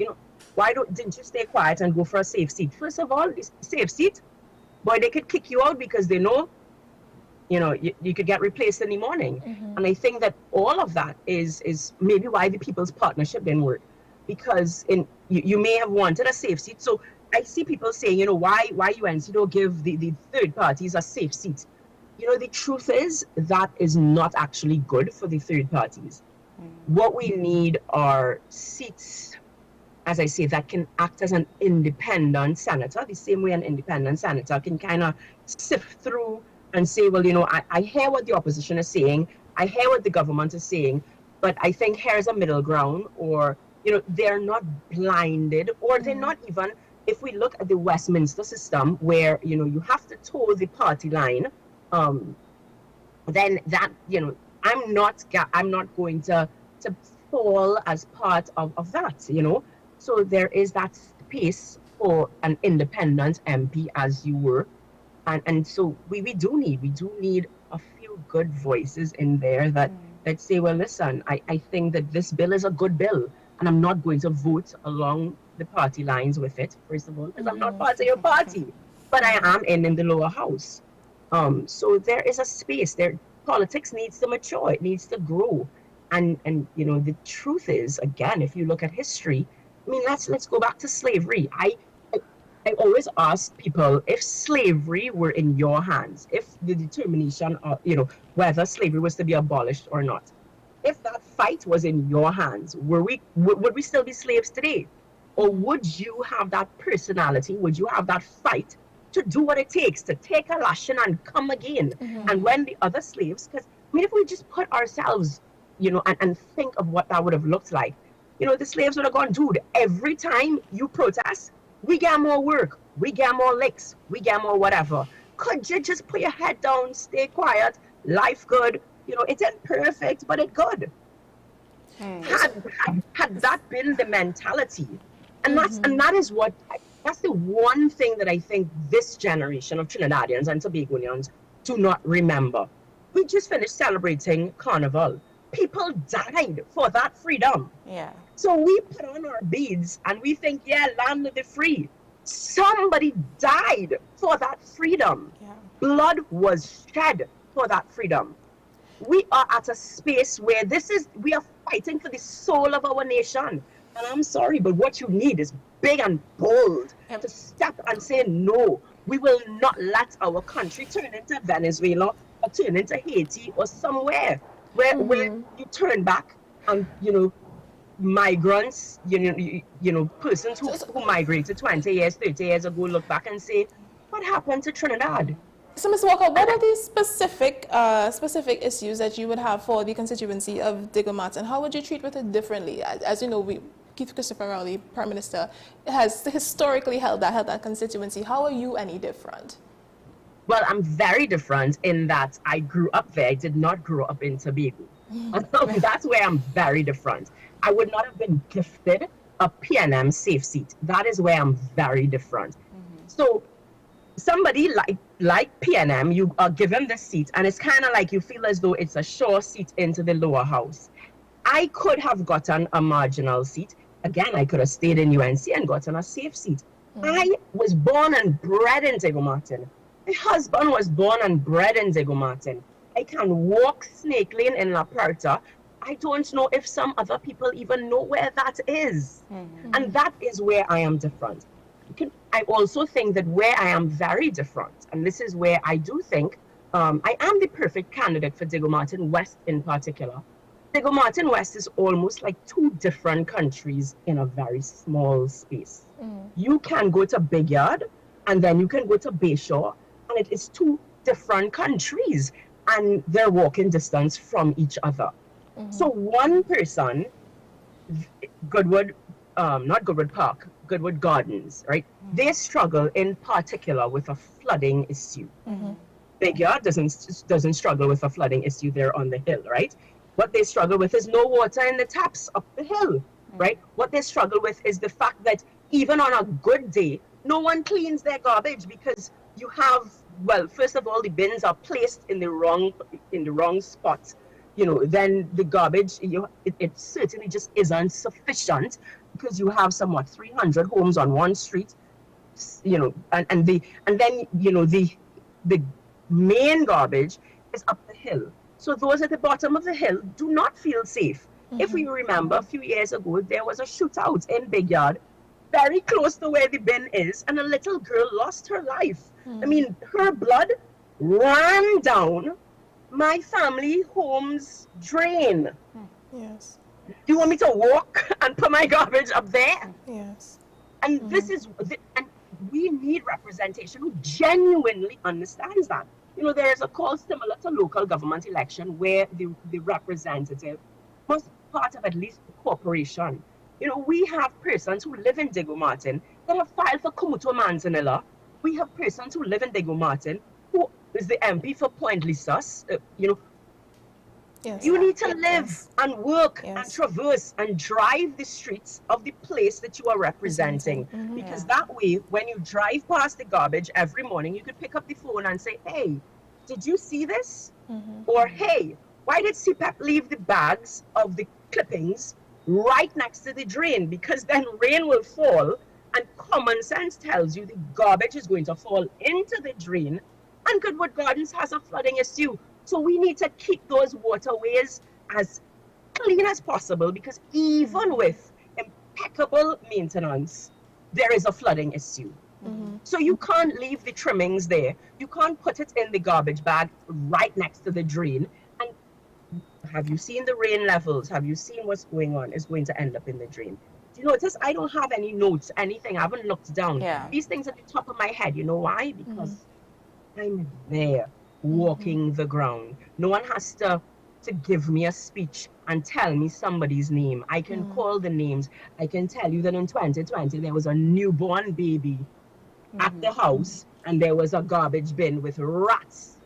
why didn't you stay quiet and go for a safe seat? First of all, this safe seat, boy, they could kick you out because they know, you could get replaced in the morning. And I think that all of that is maybe why the People's Partnership didn't work, because you may have wanted a safe seat. So I see people saying, why UNC don't give the third parties a safe seat. The truth is that is not actually good for the third parties. What we need are seats, as I say, that can act as an independent senator, the same way an independent senator can kind of sift through and say, well, I hear what the opposition is saying, I hear what the government is saying, but I think here's a middle ground, or, they're not blinded, or they're not even, if we look at the Westminster system where, you have to toe the party line, then that, I'm not going to fall as part of that, So there is that space for an independent MP, as you were. And so we do need a few good voices in there that say, well, listen, I think that this bill is a good bill, and I'm not going to vote along the party lines with it, first of all, because I'm not part of your party, but I am in the lower house. So there is a space there. Politics needs to mature, it needs to grow. And the truth is, again, if you look at history, let's go back to slavery. I always ask people, if slavery were in your hands, if the determination of, whether slavery was to be abolished or not, if that fight was in your hands, would we still be slaves today? Or would you have that personality, would you have that fight to do what it takes to take a lashing and come again? And when the other slaves, because if we just put ourselves, and think of what that would have looked like, the slaves would have gone, dude, every time you protest, we get more work, we get more licks, we get more whatever. Could you just put your head down, stay quiet, life good, You know, it ain't perfect, but it's good. Had that been the mentality, and that is what that's the one thing that I think this generation of Trinidadians and Tobagonians do not remember. We just finished celebrating Carnival. People died for that freedom. Yeah. So we put on our beads and we think, yeah, land of the free. Somebody died for that freedom. Yeah. Blood was shed for that freedom. We are at a space where we are fighting for the soul of our nation. And I'm sorry, but what you need is big and bold to step and say, no, we will not let our country turn into Venezuela or turn into Haiti or somewhere where you turn back and, you know, migrants, you know, persons who migrated 20 years, 30 years ago look back and say, what happened to Trinidad? So, Ms. Walker, what are the specific issues that you would have for the constituency of Digger Martin? How would you treat with it differently? As you know, Keith Christopher Rowley, Prime Minister, has historically held that constituency. How are you any different? Well, I'm very different in that I grew up there. I did not grow up in Tobago. That's where I'm very different. I would not have been gifted a PNM safe seat. That is where I'm very different. So somebody like PNM, you are given the seat, and it's kind of like you feel as though it's a sure seat into the lower house. I could have gotten a marginal seat. Again, I could have stayed in UNC and gotten a safe seat. I was born and bred in Digger Martin. My husband was born and bred in Digger Martin. I can walk Snake Lane in La Puerta. I don't know if some other people even know where that is. And that is where I am different. I also think that where I am very different, and this is where I do think I am the perfect candidate for Digger Martin West in particular. Digger Martin West is almost like two different countries in a very small space. You can go to Big Yard, and then you can go to Bayshore, and it is two different countries, and they're walking distance from each other. So one person, Goodwood, not Goodwood Park, Goodwood Gardens, right? They struggle in particular with a flooding issue. Big Yard doesn't struggle with a flooding issue there on the hill, right? What they struggle with is no water in the taps up the hill, right? What they struggle with is the fact that even on a good day, no one cleans their garbage because you have, well, first of all, the bins are placed in the wrong spot. You know, then the garbage, it certainly just isn't sufficient because you have somewhat 300 homes on one street, you know, and then you know the main garbage is up the hill. So those at the bottom of the hill do not feel safe. If we remember, a few years ago, there was a shootout in Big Yard, very close to where the bin is, and a little girl lost her life. I mean, her blood ran down my family home's drain. Yes. Do you want me to walk and put my garbage up there? Yes. And this is, and we need representation who genuinely understands that. You know, there is a call similar to local government election where the representative must be part of at least the corporation. You know, we have persons who live in Digger Martin that have filed for Kumuto Manzanilla. We have persons who live in Digger Martin who is the MP for Point Lisas. You know, you need to live and work and traverse and drive the streets of the place that you are representing. Because that way, when you drive past the garbage every morning, you could pick up the phone and say, hey, did you see this? Or, hey, why did CPEP leave the bags of the clippings right next to the drain? Because then rain will fall and common sense tells you the garbage is going to fall into the drain, and Goodwood Gardens has a flooding issue. So we need to keep those waterways as clean as possible, because even with impeccable maintenance, there is a flooding issue. So you can't leave the trimmings there. You can't put it in the garbage bag right next to the drain. And have you seen the rain levels? Have you seen what's going on? It's going to end up in the drain. Do you notice I don't have any notes, anything? I haven't looked down. These things at the top of my head. You know why? Because I'm there walking the ground. No one has to give me a speech and tell me somebody's name. I can call the names. I can tell you that in 2020 there was a newborn baby at the house, and there was a garbage bin with rats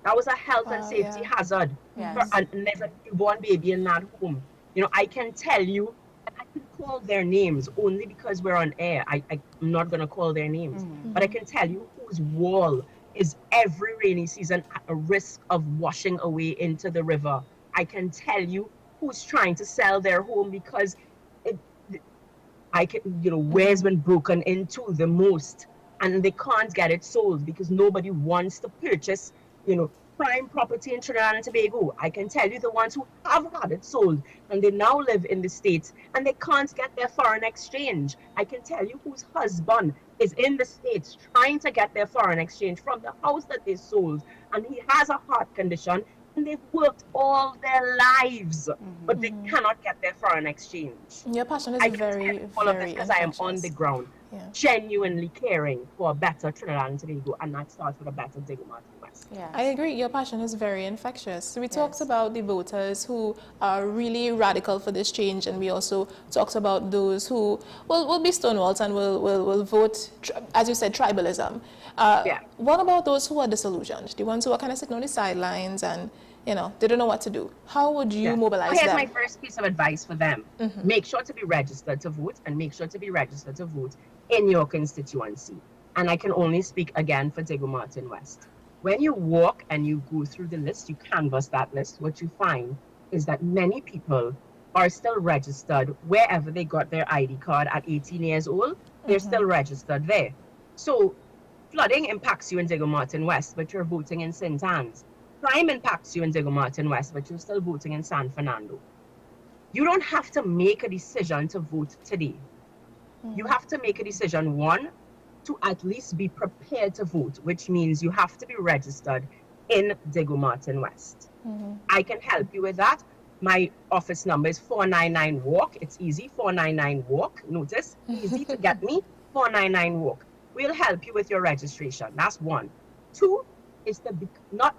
That was a health and safety hazard. And there's a newborn baby in that home. You know, I can tell you, I can call their names only because we're on air. I'm not going to call their names. But I can tell you whose wall is every rainy season at a risk of washing away into the river. I can tell you who's trying to sell their home because where's been broken into the most, and they can't get it sold because nobody wants to purchase, prime property in Trinidad and Tobago. I can tell you the ones who have had it sold and they now live in the States and they can't get their foreign exchange. I can tell you whose husband is in the States trying to get their foreign exchange from the house that they sold, and he has a heart condition and they've worked all their lives, but they cannot get their foreign exchange. Your passion is very, all of this because I am on the ground, genuinely caring for a better Trinidad and Tobago, and that starts with a better Diego Martin West. Yeah. I agree. Your passion is very infectious. We talked about the voters who are really radical for this change, and we also talked about those who will be stonewalls and will vote, as you said, tribalism. What about those who are disillusioned, the ones who are kind of sitting on the sidelines and they don't know what to do? How would you mobilize them? Here's my first piece of advice for them. Make sure to be registered to vote, and make sure to be registered to vote in your constituency. And I can only speak again for Diego Martin West. When you walk and you go through the list, you canvass that list, what you find is that many people are still registered wherever they got their ID card at 18 years old. They're still registered there. So flooding impacts you in Diego Martin West, but you're voting in St. Anne's. Crime impacts you in Diego Martin West, but you're still voting in San Fernando. You don't have to make a decision to vote today. You have to make a decision, one, to at least be prepared to vote, which means you have to be registered in Diego Martin West. I can help you with that. My office number is 499-WALK. It's easy, 499-WALK. Notice, easy to get me, 499-WALK. We'll help you with your registration. That's one. Two is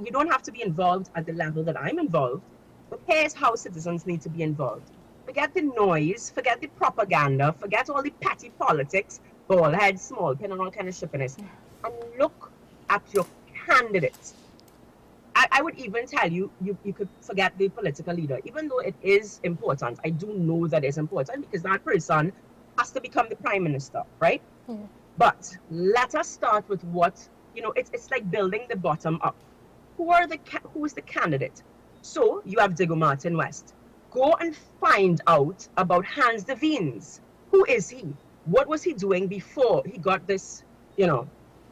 you don't have to be involved at the level that I'm involved, but here's how citizens need to be involved. Forget the noise, forget the propaganda, forget all the petty politics, bald head, small pin, and all kind of shippiness, and look at your candidates. I would even tell you, you could forget the political leader, even though it is important. I do know that it's important because that person has to become the prime minister, right? But let us start with what, it's like building the bottom up. Who is the candidate? So you have Diego Martin West. Go and find out about Hans de Veens. Who is he? What was he doing before he got this,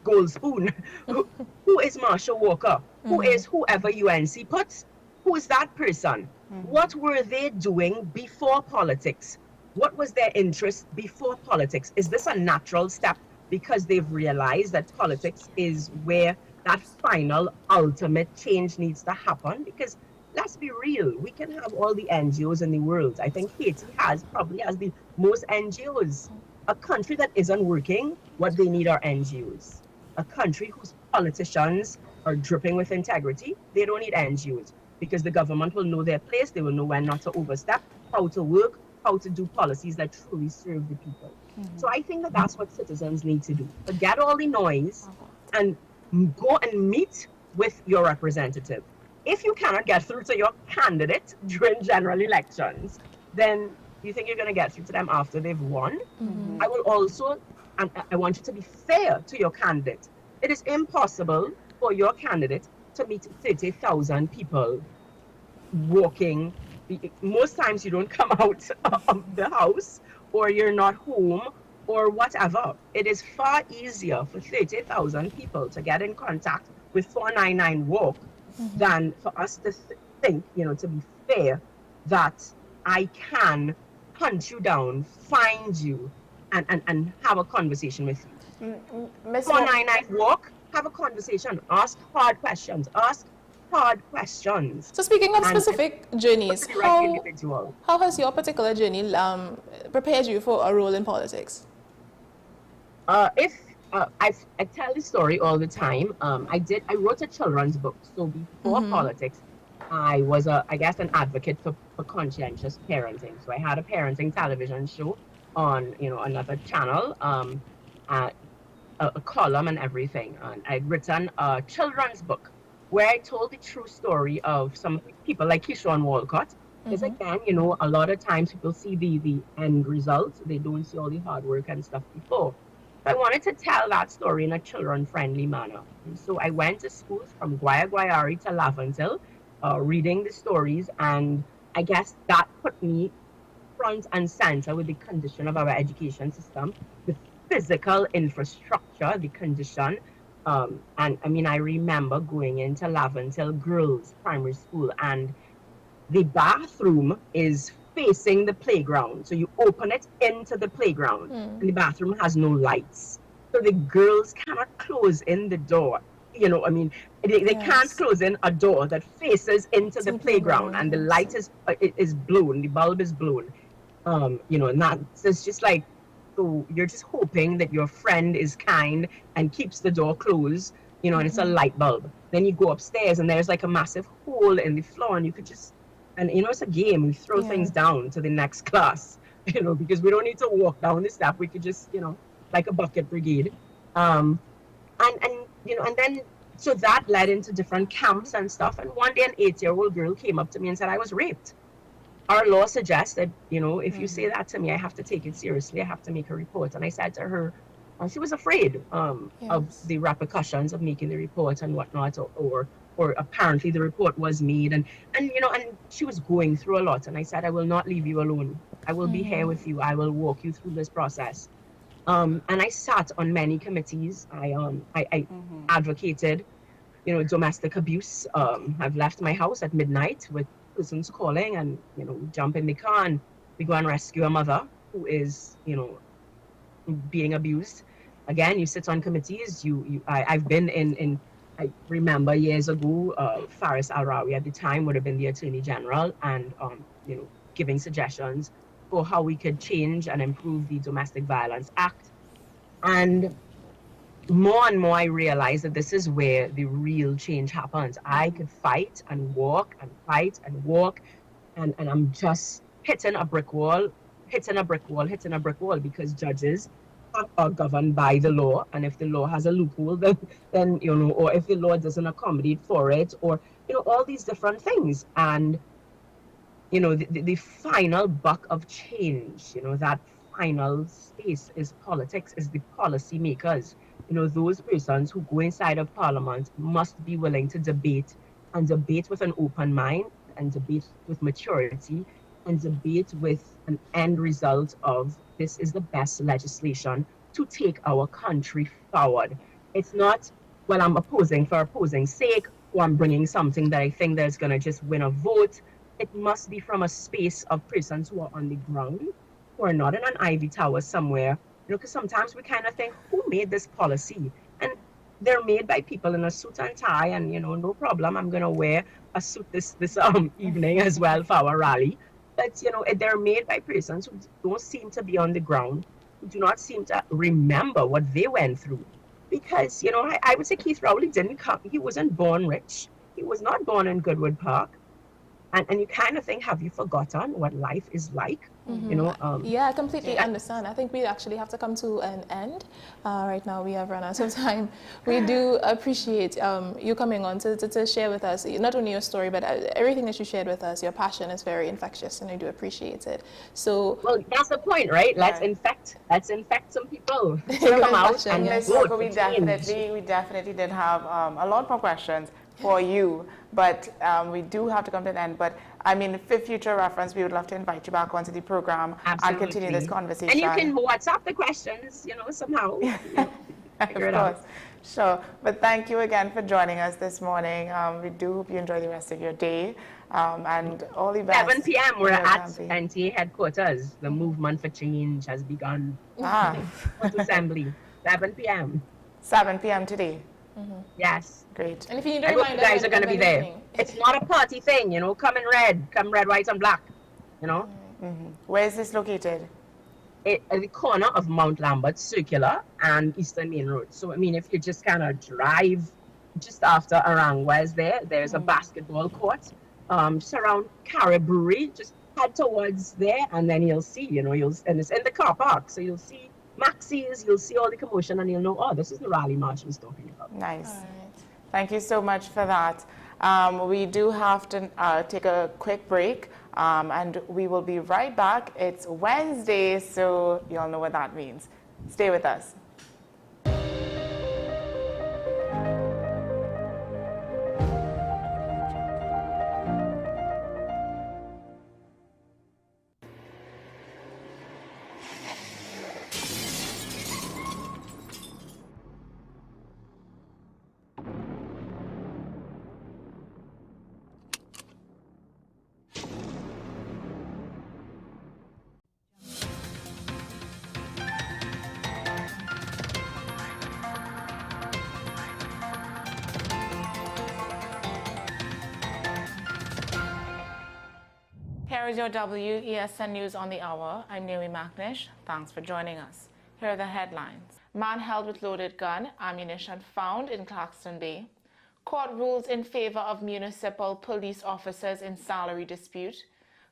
gold spoon? Who is Marshall Walker? Who is whoever UNC puts? Who is that person? What were they doing before politics? What was their interest before politics? Is this a natural step because they've realized that politics is where that final, ultimate change needs to happen? Because let's be real, we can have all the NGOs in the world. I think Haiti probably has the most NGOs. A country that isn't working, what they need are NGOs. A country whose politicians are dripping with integrity, they don't need NGOs because the government will know their place, they will know when not to overstep, how to work, how to do policies that truly serve the people. So I think that that's what citizens need to do. Forget all the noise and go and meet with your representative. If you cannot get through to your candidate during general elections, then you think you're going to get through to them after they've won? I will also, and I want you to be fair to your candidate. It is impossible for your candidate to meet 30,000 people walking. Most times you don't come out of the house, or you're not home, or whatever. It is far easier for 30,000 people to get in contact with 499-WALK than for us to think, to be fair, that I can hunt you down, find you, and have a conversation with you. 499-WALK, have a conversation, ask hard questions, So speaking of specific journeys, how has your particular journey prepared you for a role in politics? I tell this story all the time. I wrote a children's book. So before politics, I was an advocate for conscientious parenting. So I had a parenting television show on, another channel, a column and everything. And I'd written a children's book where I told the true story of some people like Keyshawn Walcott. Because again, you know, a lot of times people see the end results. They don't see all the hard work and stuff before. I wanted to tell that story in a children-friendly manner. And so I went to schools from Guayari to Laventille, reading the stories, and I guess that put me front and center with the condition of our education system, the physical infrastructure, the condition. And I mean, I remember going into Laventille Girls Primary School, and the bathroom is facing the playground. So you open it into the playground, and the bathroom has no lights. So the girls cannot close in the door. You know, I mean, they can't close in a door that faces into the playground, and the light is blown, the bulb is blown. You know, and that's just like, so you're just hoping that your friend is kind and keeps the door closed, you know, and it's a light bulb. Then you go upstairs and there's like a massive hole in the floor, and you could just, and you know, it's a game. We throw things down to the next class, you know, because we don't need to walk down the step. We could just, you know, like a bucket brigade. And you know, and then, so that led into different camps and stuff. And one day an 8-year-old girl came up to me and said, I was raped. Our law suggests that, you know, if you say that to me, I have to take it seriously. I have to make a report. And I said to her, she was afraid of the repercussions of making the report and whatnot, or apparently the report was made, and you know, and she was going through a lot. And I said, I will not leave you alone. I will be here with you. I will walk you through this process. And I sat on many committees. I advocated, you know, domestic abuse. I've left my house at midnight with persons calling, and you know, we jump in the car and we go and rescue a mother who is, you know, being abused. Again, you sit on committees. I've been in I remember years ago, Faris Al-Rawi at the time would have been the Attorney General, and you know, giving suggestions for how we could change and improve the Domestic Violence Act. And more I realized that this is where the real change happens. I could fight and walk and fight and walk, and I'm just hitting a brick wall, because judges are governed by the law, and if the law has a loophole, then you know, or if the law doesn't accommodate for it, or you know, all these different things. And you know, the final buck of change, you know, that final space is politics, is the policy makers. You know, those persons who go inside of Parliament must be willing to debate, and debate with an open mind, and debate with maturity, and debate with an end result of, this is the best legislation to take our country forward. It's not, well, I'm opposing for opposing's sake, or I'm bringing something that I think that's going to just win a vote. It must be from a space of persons who are on the ground, who are not in an ivy tower somewhere. You know, because sometimes we kind of think, who made this policy? And they're made by people in a suit and tie, and you know, no problem, I'm going to wear a suit this evening as well for our rally. But you know, they're made by persons who don't seem to be on the ground, who do not seem to remember what they went through. Because, you know, I would say Keith Rowley didn't come, he wasn't born rich. He was not born in Goodwood Park. And you kind of think, have you forgotten what life is like? You know, yeah, I completely understand. I think we actually have to come to an end. Right now we have run out of time. We do appreciate you coming on to share with us, not only your story, but everything that you shared with us. Your passion is very infectious, and I do appreciate it. So, well, that's the point, right? Let's infect some people to come out and vote. We definitely did have a lot more questions for you, but we do have to come to an end. But I mean, for future reference, we would love to invite you back onto the program and continue this conversation. And you can WhatsApp the questions, you know, somehow. Figure it out. Sure. But thank you again for joining us this morning. We do hope you enjoy the rest of your day, and all the best. 7 p.m. we're at NTA headquarters. The movement for change has begun. Assembly, 7 p.m. 7 p.m. today. Yes. Great. And if you need I hope you guys are going to be there. It's not a party thing, you know. Come in red, white, and black. You know. Where is this located? At the corner of Mount Lambert Circular and Eastern Main Road. So I mean, if you just kind of drive just after Arangwa's there's a basketball court. Just around Carib Brewery. Just head towards there, and then you'll see. You know, and it's in the car park, so you'll see Maxis, you'll see all the commotion, and you'll know, oh, this is the rally march I was talking about. Nice. Thank you so much for that. We do have to take a quick break, and we will be right back. It's Wednesday, so you all know what that means. Stay with us. Here is your WESN News on the Hour. I'm Naomi McNish. Thanks for joining us. Here are the headlines. Man held with loaded gun, ammunition found in Claxton Bay. Court rules in favor of municipal police officers in salary dispute.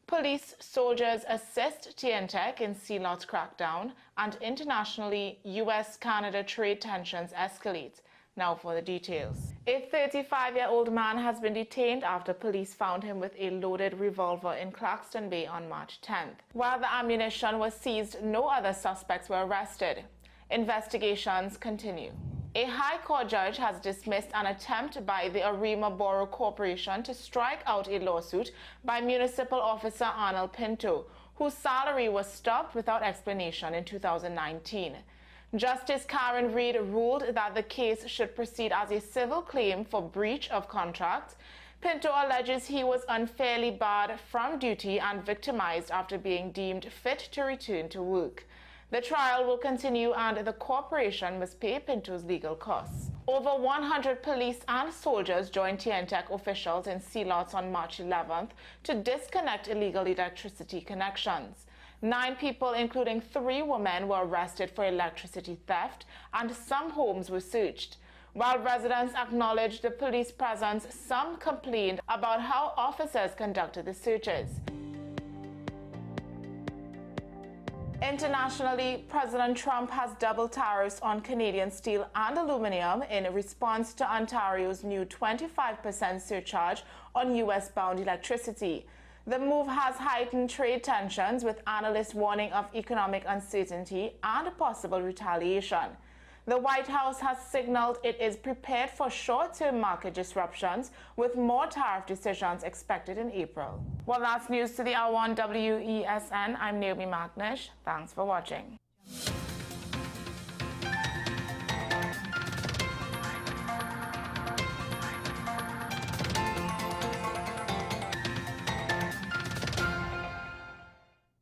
Police soldiers assist TNTech in CLOT's crackdown. And internationally, US-Canada trade tensions escalate. Now for the details. A 35-year-old man has been detained after police found him with a loaded revolver in Claxton Bay on March 10th. While the ammunition was seized, no other suspects were arrested. Investigations continue. A High Court judge has dismissed an attempt by the Arima Borough Corporation to strike out a lawsuit by Municipal Officer Arnold Pinto, whose salary was stopped without explanation in 2019. Justice Karen Reed ruled that the case should proceed as a civil claim for breach of contract. Pinto alleges he was unfairly barred from duty and victimized after being deemed fit to return to work. The trial will continue and the corporation must pay Pinto's legal costs. Over 100 police and soldiers joined TNTech officials in CLOTs on March 11th to disconnect illegal electricity connections. 9 people, including 3 women, were arrested for electricity theft, and some homes were searched. While residents acknowledged the police presence, some complained about how officers conducted the searches. Internationally, President Trump has doubled tariffs on Canadian steel and aluminum in response to Ontario's new 25% surcharge on US-bound electricity. The move has heightened trade tensions, with analysts warning of economic uncertainty and possible retaliation. The White House has signaled it is prepared for short-term market disruptions, with more tariff decisions expected in April. Well, that's news to the hour on WESN. I'm Naomi McNish. Thanks for watching.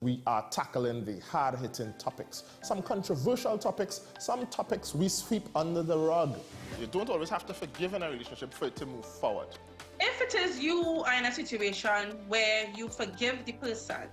We are tackling the hard-hitting topics, some controversial topics, some topics we sweep under the rug. You don't always have to forgive in a relationship for it to move forward. If it is you are in a situation where you forgive the person,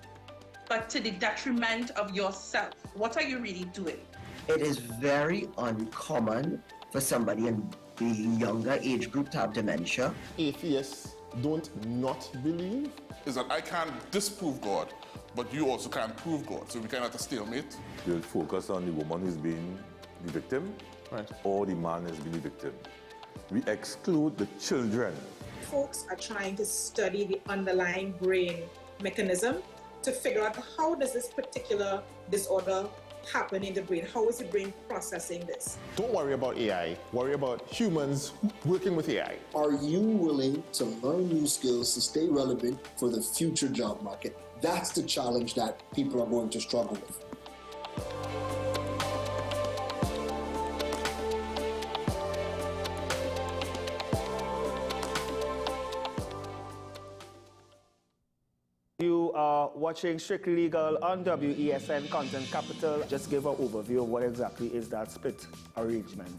but to the detriment of yourself, what are you really doing? It is very uncommon for somebody in the younger age group to have dementia. Atheists don't not believe. Is that I can't disprove God, but you also can't prove God. So we cannot a stalemate. You'll focus on the woman who's been the victim, right, or the man who's been the victim. We exclude the children. Folks are trying to study the underlying brain mechanism to figure out how does this particular disorder happen in the brain? How is the brain processing this? Don't worry about AI. Worry about humans working with AI. Are you willing to learn new skills to stay relevant for the future job market? That's the challenge that people are going to struggle with. You are watching Strictly Legal on WESN Content Capital. Just give an overview of what exactly is that split arrangement.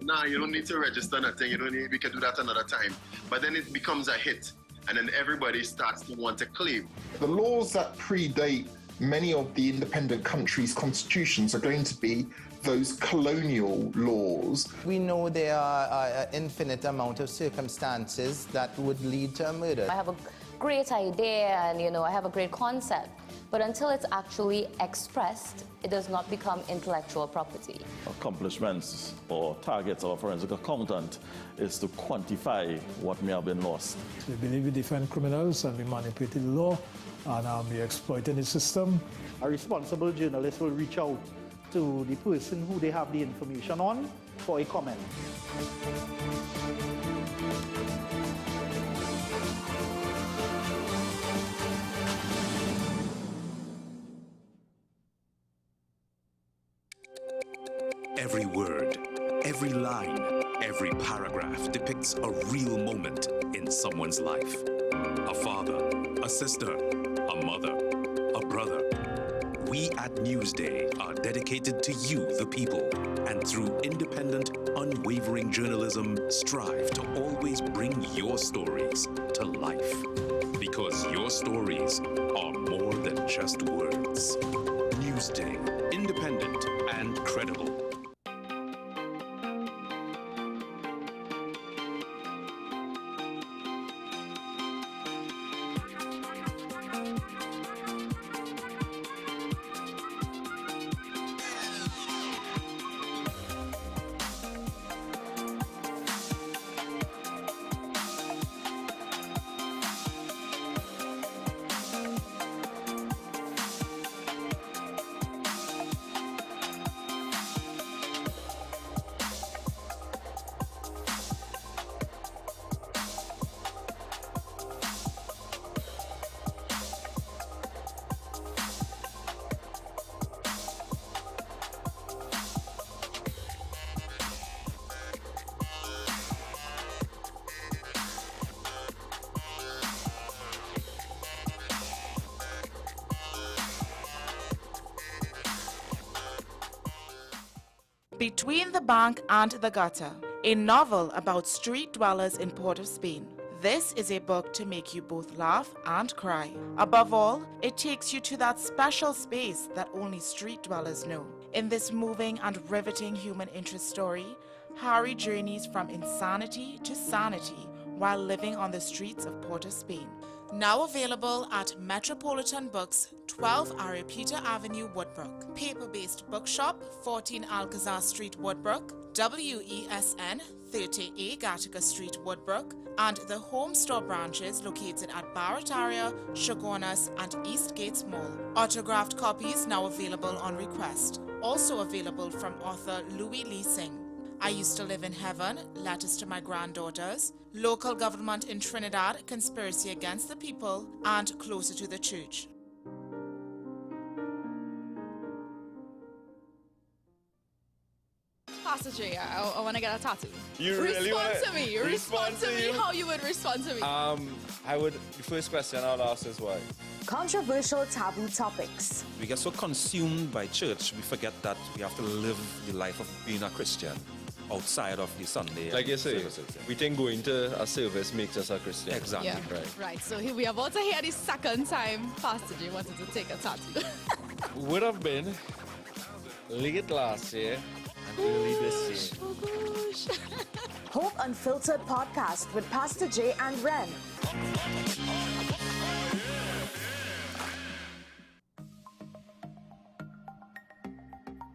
Nah, you don't need to register nothing. You don't need, we can do that another time. But then it becomes a hit, and then everybody starts to want to claim. The laws that predate many of the independent countries' constitutions are going to be those colonial laws. We know there are an infinite amount of circumstances that would lead to a murder. I have a great idea and, I have a great concept. but until it's actually expressed, it does not become intellectual property. Accomplishments or targets of a forensic accountant is to quantify what may have been lost. They believe we defend criminals and we manipulated the law and we exploiting the system. A responsible journalist will reach out to the person who they have the information on for a comment. Every word, every line, every paragraph depicts a real moment in someone's life. A father, a sister, a mother, a brother. We at Newsday are dedicated to you, the people, and through independent, unwavering journalism, strive to always bring your stories to life. Because your stories are more than just words. Newsday, independent and credible. Between the Bank and the Gutter, a novel about street dwellers in Port of Spain. This is a book to make you both laugh and cry. Above all, it takes you to that special space that only street dwellers know. In this moving and riveting human interest story, Harry journeys from insanity to sanity while living on the streets of Port of Spain. Now available at Metropolitan Books, 12 Aripita Avenue, Woodbrook. Paper-based bookshop, 14 Alcazar Street, Woodbrook. WESN, 30A Gattaca Street, Woodbrook. And the home store branches located at Barataria, Shogunas, and East Gates Mall. Autographed copies now available on request. Also available from author Louis Lee Singh. I Used to Live in Heaven, Letters to My Granddaughters, Local Government in Trinidad, Conspiracy Against the People, and Closer to the Church. Pastor J, I want to get a tattoo. You really respond wanna- to me. respond Respond to to me you? how you would respond to me. The first question I'll ask is why? Controversial taboo topics. We get so consumed by church, we forget that we have to live the life of being a Christian outside of the Sunday. Like you say, services. we think going to a service makes us a Christian. Exactly. Yeah. Right. So here we are about to hear the second time Pastor J wanted to take a tattoo. Would have been late last year and early this year. Oh gosh. Hope Unfiltered podcast with Pastor J and Ren.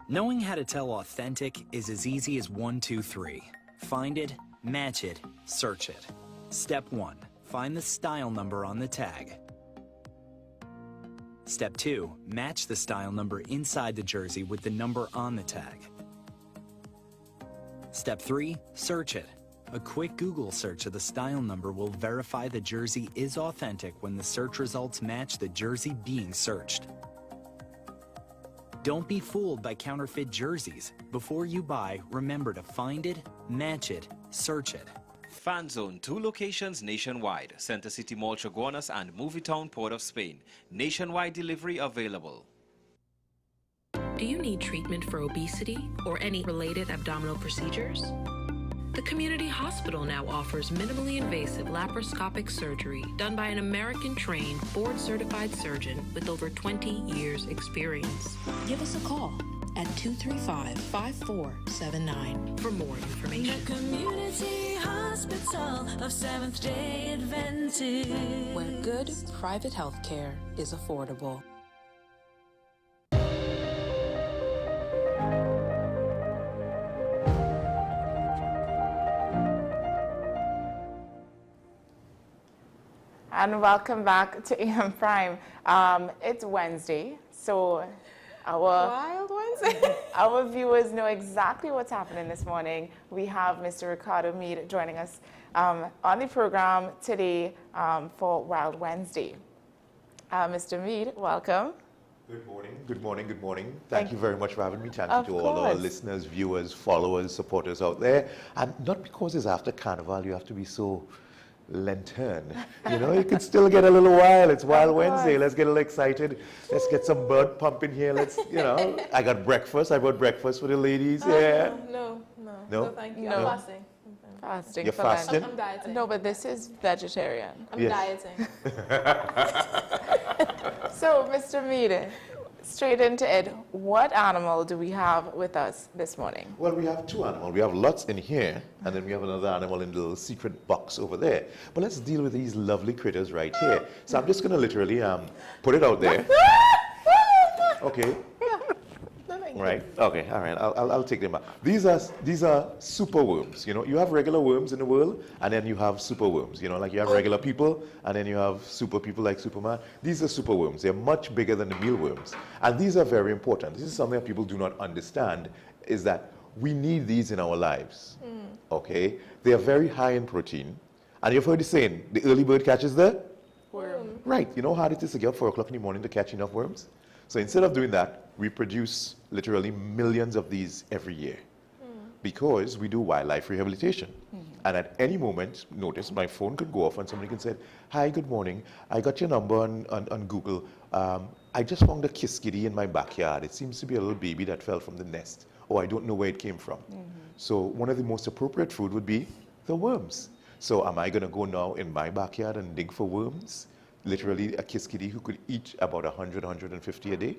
Knowing how to tell authentic is as easy as 1, 2, 3. Find it, match it, search it. Step 1. Find the style number on the tag. Step 2. Match the style number inside the jersey with the number on the tag. Step 3. Search it. A quick Google search of the style number will verify the jersey is authentic when the search results match the jersey being searched. Don't be fooled by counterfeit jerseys. Before you buy, remember to find it, match it, search it. Fan Zone, 2 locations nationwide. Center City Mall, Chaguanas, and Movietown, Port of Spain. Nationwide delivery available. Do you need treatment for obesity or any related abdominal procedures? The community hospital now offers minimally invasive laparoscopic surgery done by an American-trained, board-certified surgeon with over 20 years' experience. Give us a call at 235-5479 for more information. The Community Hospital of Seventh-day Adventist, where good private health care is affordable. and welcome back to AM Prime. It's Wednesday, so Wild Wednesday. our viewers know exactly what's happening this morning. We have Mr. Ricardo Mead joining us on the program today for Wild Wednesday. Mr. Mead, welcome. Good morning, good morning, good morning. Thank you very much for having me. Thank you to all our listeners, viewers, followers, supporters out there. And not because it's after Carnival, you have to be so Lantern. You know, you can still get a little wild. It's Wild Wednesday. Let's get a little excited. Let's get some blood pumping here. Let's, you know, I got breakfast. I brought breakfast for the ladies. Yeah. No, thank you. I'm fasting. Fasting. You're fasting? I'm dieting. No, but this is vegetarian. I'm dieting. So, Mr. Mead, straight into it, what animal do we have with us this morning? Well, we have two animals. We have lots in here, and then we have another animal in the little secret box over there. But let's deal with these lovely critters right here. So I'm just going to literally put it out there. Okay. Right. Okay. All right. I'll take them out. These are super worms. You know, you have regular worms in the world, and then you have super worms. You know, like you have regular people, and then you have super people like Superman. These are super worms. They're much bigger than the mealworms, and these are very important. This is something that people do not understand: is that we need these in our lives. Okay. They are very high in protein, and you've heard the saying: the early bird catches the worm. Right. You know how hard it is to get up 4 o'clock in the morning to catch enough worms? So instead of doing that, we produce literally millions of these every year because we do wildlife rehabilitation. And at any moment, notice my phone could go off and somebody can say, hi, good morning. I got your number on Google. I just found a kiss kitty in my backyard. It seems to be a little baby that fell from the nest. Oh, I don't know where it came from. So one of the most appropriate food would be the worms. So am I going to go now in my backyard and dig for worms? Literally a kiss kitty who could eat about 100, 150 a day?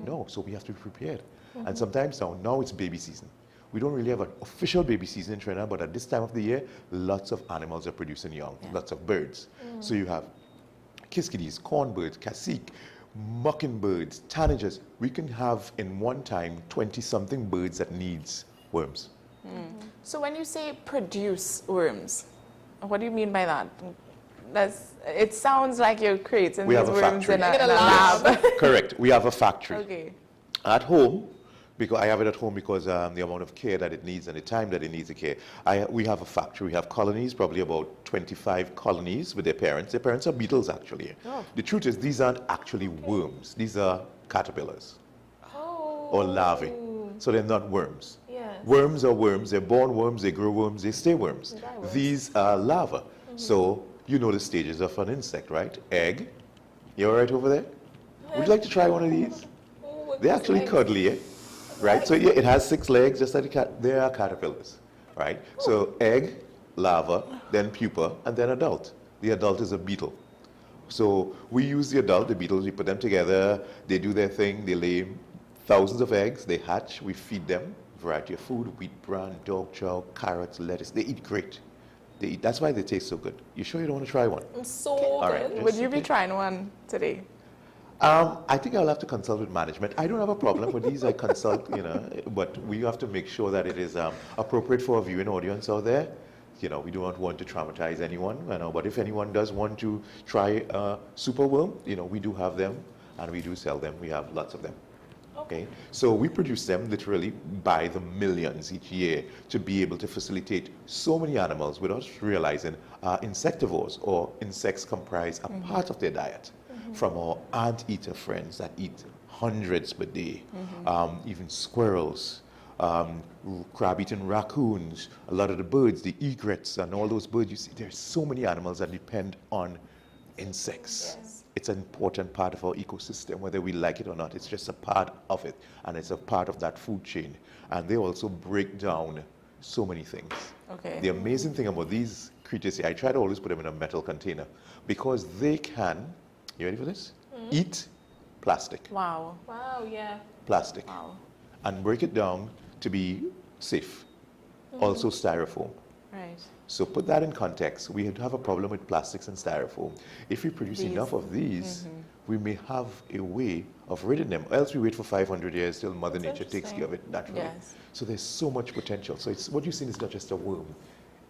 No, so we have to be prepared. And sometimes now it's baby season. We don't really have an official baby season in Trinidad, but at this time of the year, lots of animals are producing young, lots of birds. So you have kiss kitties, cornbirds, cacique, mockingbirds, tanagers. We can have in one time 20-something birds that needs worms. So when you say produce worms, what do you mean by that? It sounds like you're creating these worms in a lab. Yes, correct. We have a factory. Okay. At home, because I have it at home because the amount of care that it needs and the time that it needs the care. We have a factory. We have colonies, probably about 25 colonies with their parents. Their parents are beetles, actually. Oh. The truth is, these aren't actually worms. These are caterpillars or larvae. So they're not worms. Yes. Worms are worms. They're born worms. They grow worms. They stay worms. These are larvae. So you know the stages of an insect, right? Egg. You all right over there? Would you like to try one of these? They're actually cuddly, eh? Right? So yeah, it has 6 legs, just like they are caterpillars, right? So egg, larva, then pupa, and then adult. The adult is a beetle. So we use the adult, the beetles, we put them together, they do their thing, they lay thousands of eggs, they hatch, we feed them a variety of food, wheat bran, dog chow, carrots, lettuce. They eat great. They eat. That's why they taste so good. You sure you don't want to try one? I'm so All good. right. Would you be trying one today? I think I'll have to consult with management. I don't have a problem with these. I consult, you know, but we have to make sure that it is appropriate for a viewing audience out there. You know, we do not want to traumatize anyone, you know, but if anyone does want to try super worm, you know, we do have them and we do sell them. We have lots of them. Okay, so we produce them literally by the millions each year to be able to facilitate so many animals without realizing insectivores or insects comprise a part of their diet. From our anteater friends that eat hundreds per day, even squirrels, crab-eating raccoons, a lot of the birds, the egrets, and all those birds you see. There's so many animals that depend on insects. Yes. It's an important part of our ecosystem, whether we like it or not. It's just a part of it, and it's a part of that food chain. And they also break down so many things. Okay. The amazing thing about these creatures here, I try to always put them in a metal container because they can, you ready for this? Eat plastic. Wow. Wow, yeah. Plastic. Wow. And break it down to be safe. Also styrofoam. Right. So put that in context. We have a problem with plastics and styrofoam. If we produce enough of these, we may have a way of ridding them. Else we wait for 500 years till Mother Nature takes care of it naturally. Yes. So there's so much potential. So it's what you've seen is not just a worm.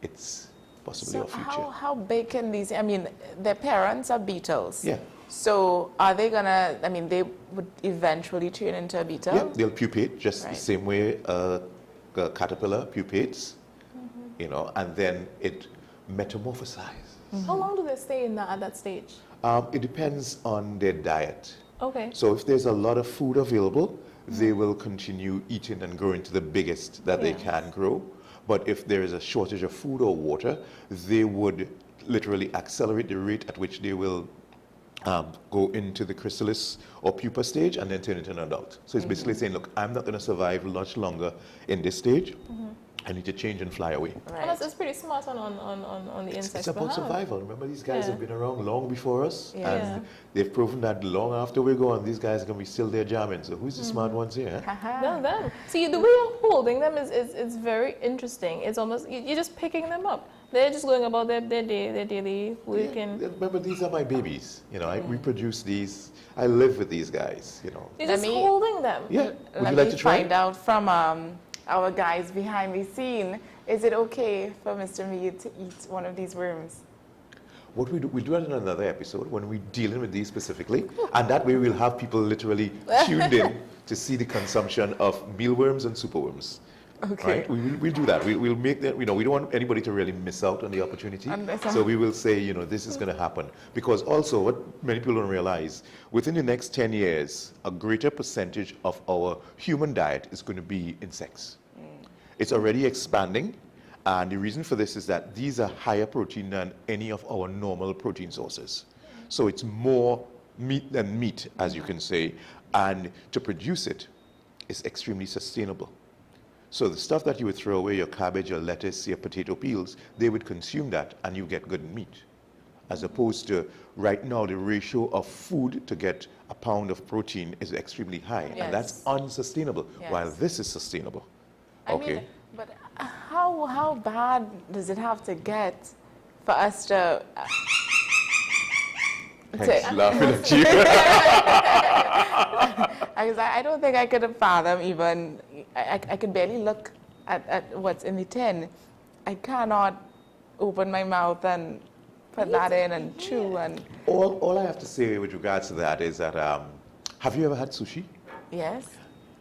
It's possibly our future. How big can these, I mean, their parents are beetles. Yeah. So are they gonna, I mean, they would eventually turn into a beetle? Yeah, they'll pupate just the same way a caterpillar pupates, you know, and then it metamorphosizes. How long do they stay in at that stage? It depends on their diet. Okay. So if there's a lot of food available, they will continue eating and growing to the biggest that they can grow. But if there is a shortage of food or water, they would literally accelerate the rate at which they will go into the chrysalis or pupa stage and then turn into an adult. So it's basically saying, look, I'm not going to survive much longer in this stage. I need to change and fly away. Right. And it's pretty smart on the insects. It's about survival. Remember, these guys have been around long before us, Yeah. and they've proven that long after we're gone, these guys are going to be still there jamming. So who's the smart ones here? Them. See, the way you're holding them is very interesting. It's almost, you're just picking them up. They're just going about their daily work. And Remember, these are my babies. You know, I reproduce these. I live with these guys, you know. you're just holding them. Yeah. Would Let you like me to try? find out from our guys behind the scene. Is it okay for Mr. Mead to eat one of these worms? What we do that in another episode when we're dealing with these specifically, and that way we'll have people literally tuned in to see the consumption of mealworms and superworms. Okay. Right? We'll do that. We'll make that, you know, we don't want anybody to really miss out on the opportunity. So we will say, you know, this is going to happen. Because also, what many people don't realize, within the next 10 years, a greater percentage of our human diet is going to be insects. It's already expanding. And the reason for this is that these are higher protein than any of our normal protein sources. So it's more meat than meat, as you can say. And to produce it is extremely sustainable. So the stuff that you would throw away, your cabbage, your lettuce, your potato peels, they would consume that and you get good meat. As opposed to right now, the ratio of food to get a pound of protein is extremely high. Yes. And that's unsustainable, Yes. while this is sustainable. I mean, but how bad does it have to get for us to... Thanks, laughing at you. I don't think I could fathom even, I could barely look at what's in the tin. I cannot open my mouth and put that in and chew and... All I have to say with regards to that is that, have you ever had sushi? Yes.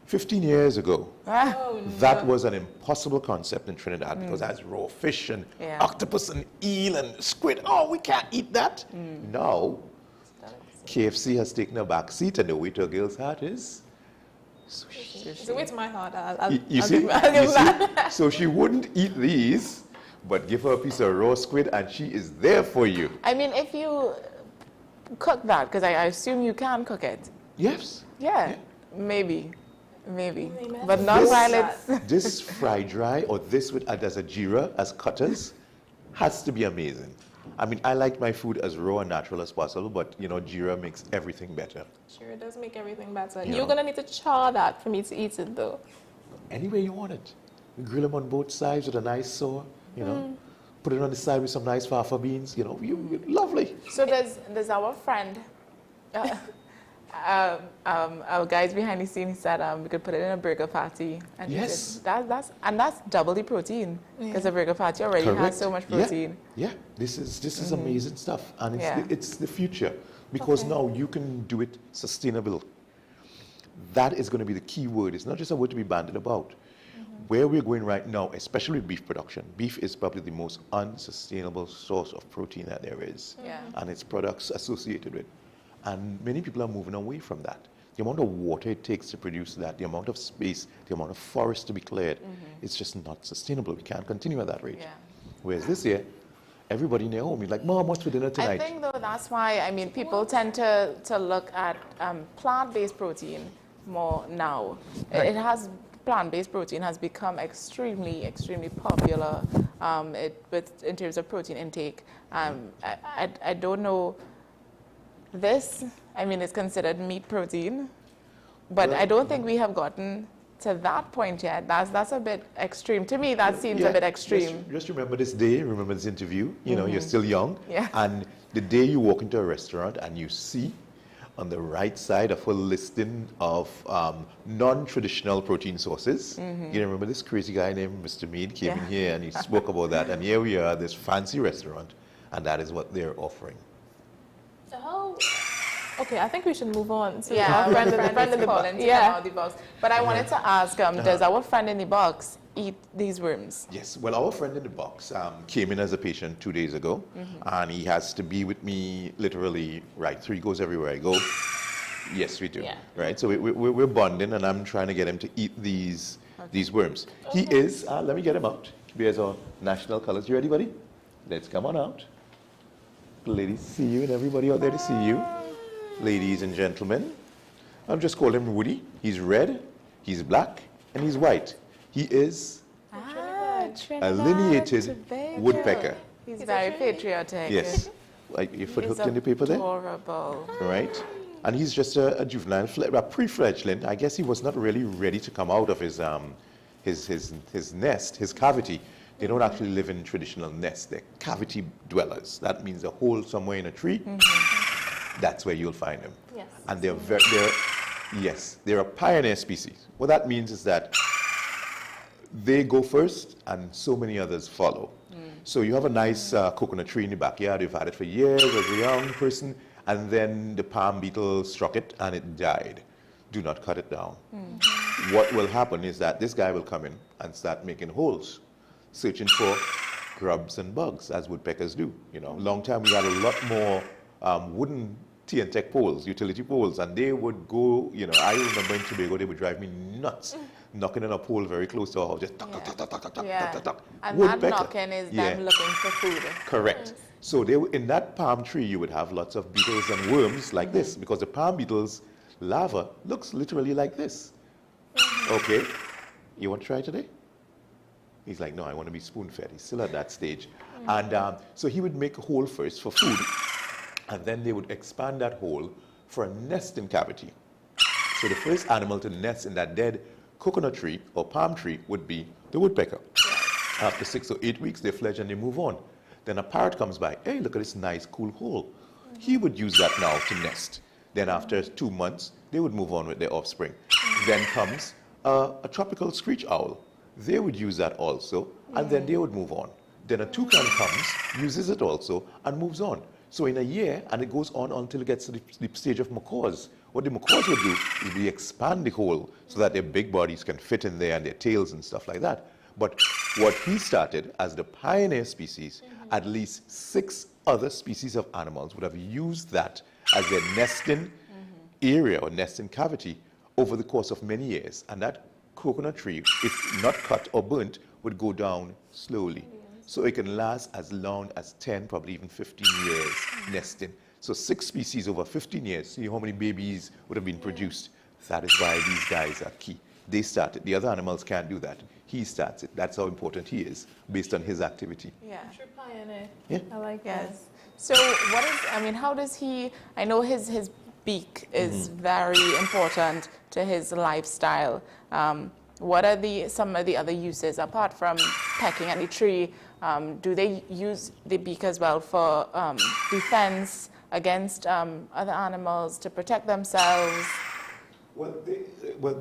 15 years ago, Oh, that was an impossible concept in Trinidad because that's raw fish and Yeah. octopus and eel and squid. Oh, we can't eat that. Now, KFC has taken a back seat and the way to a girl's heart is sushi. It's the way to my heart. I'll You I'll see? give that. So she wouldn't eat these, but give her a piece of raw squid and she is there for you. I mean, if you cook that, because I assume you can cook it. Yes. Yeah, maybe. But not while it's... This fry dry or this with as a jira, as cutters, has to be amazing. I mean, I like my food as raw and natural as possible, but, you know, jira makes everything better. Sure, it does make everything better. You You're know. going to need to char that for me to eat it, though. Any way you want it. You grill them on both sides with a nice sauce, you know. Put it on the side with some nice fava beans, you know, lovely. So does our friend, our guys behind the scenes said we could put it in a burger patty. And Yes. that's double the protein because a burger patty already has so much protein. Yeah. This is amazing stuff, and it's the future because now you can do it sustainable. That is going to be the key word. It's not just a word to be bandied about. Where we're going right now, especially with beef production, beef is probably the most unsustainable source of protein that there is, and its products associated with. And many people are moving away from that. The amount of water it takes to produce that, the amount of space, the amount of forest to be cleared, it's just not sustainable. We can't continue at that rate. Whereas this year, everybody in their home is like, Mom, what's for dinner tonight? I think, though, that's why, I mean, people tend to look at plant-based protein more now. Right. Plant-based protein has become extremely, extremely popular in terms of protein intake. I don't know. This, I mean, is considered meat protein, but I don't think we have gotten to that point yet. That's a bit extreme. To me, that seems a bit extreme. Just remember this day, remember this interview. You know, you're still young. Yeah. And the day you walk into a restaurant and you see on the right side, a full listing of non-traditional protein sources. You remember this crazy guy named Mr. Mead came in here and he spoke about that. And here we are, this fancy restaurant, and that is what they're offering. So how... Okay, I think we should move on. So Yeah, our friend in the box. yeah. The box. But I wanted to ask, does our friend in the box eat these worms? Yes, well, our friend in the box came in as a patient 2 days ago, and he has to be with me literally, right, so he goes everywhere I go. Yes, we do, right? So we're bonding, and I'm trying to get him to eat these worms. He is, let me get him out. He wears our national colors. You ready, buddy? Let's come on out. Ladies, see you, and everybody out there to see you. Ladies and gentlemen, I'll just call him Woody. He's red, he's black, and he's white. He is a lineated woodpecker. He's very patriotic. Yes. Like your foot hooked in the paper there? Adorable. Right? And he's just a juvenile, a pre-fledgling. I guess he was not really ready to come out of his nest, his cavity. They don't actually live in traditional nests. They're cavity dwellers. That means a hole somewhere in a tree. That's where you'll find them. Yes. And they're a pioneer species. What that means is that they go first and so many others follow. So you have a nice coconut tree in the backyard. You've had it for years as a young person, and then the palm beetle struck it and it died. Do not cut it down. What will happen is that this guy will come in and start making holes, searching for grubs and bugs, as woodpeckers do. You know, long time we had a lot more wooden T&Tech poles, utility poles, and they would go, you know, I remember in Tobago, they would drive me nuts, knocking on a pole very close to our house, just tuck, tuck, tuck, tuck, tuck, tuck, tuck. And that knocking is them looking for food. Correct. So in that palm tree, you would have lots of beetles and worms like this, because the palm beetle's larva looks literally like this. Okay, you want to try today? He's like, no, I want to be spoon-fed. He's still at that stage. And so he would make a hole first for food, and then they would expand that hole for a nesting cavity. So the first animal to nest in that dead coconut tree or palm tree would be the woodpecker. After 6 or 8 weeks, they fledge and they move on. Then a parrot comes by. Hey, look at this nice, cool hole. He would use that now to nest. Then after 2 months, they would move on with their offspring. Then comes a tropical screech owl. They would use that also, and then they would move on. Then a toucan comes, uses it also, and moves on. So in a year, and it goes on until it gets to the stage of macaws. What the macaws would do is we expand the hole so that their big bodies can fit in there and their tails and stuff like that. But what he started as the pioneer species, at least 6 other species of animals would have used that as their nesting area or nesting cavity over the course of many years. And that coconut tree, if not cut or burnt, would go down slowly. So it can last as long as 10, probably even 15 years nesting. So 6 species over 15 years. See how many babies would have been produced. That is why these guys are key. They started. The other animals can't do that. He starts it. That's how important he is, based on his activity. Yeah. True pioneer. Yeah. I like that. So what is, I mean, how does he, I know his beak is very important to his lifestyle. What are some of the other uses apart from pecking at the tree? Do they use the beak as well for defense against other animals, to protect themselves? Well,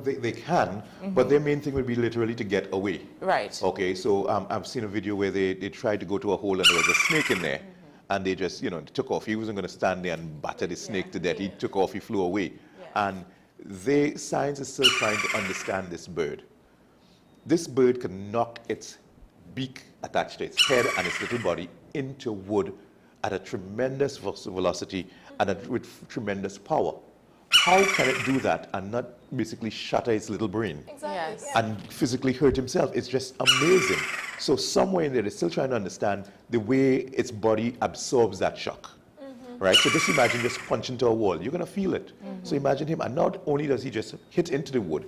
they can, but their main thing would be literally to get away. Right. Okay, so I've seen a video where they tried to go to a hole and there was a snake in there, and they just, took off. He wasn't going to stand there and batter the snake to death. He took off, he flew away. And science is still trying to understand this bird. This bird can knock its beak attached to its head and its little body into wood at a tremendous velocity and with tremendous power. How can it do that and not basically shatter its little brain and physically hurt himself? It's just amazing. So somewhere in there, they're still trying to understand the way its body absorbs that shock. Right? So just imagine just punch into a wall. You're going to feel it. So imagine him, and not only does he just hit into the wood,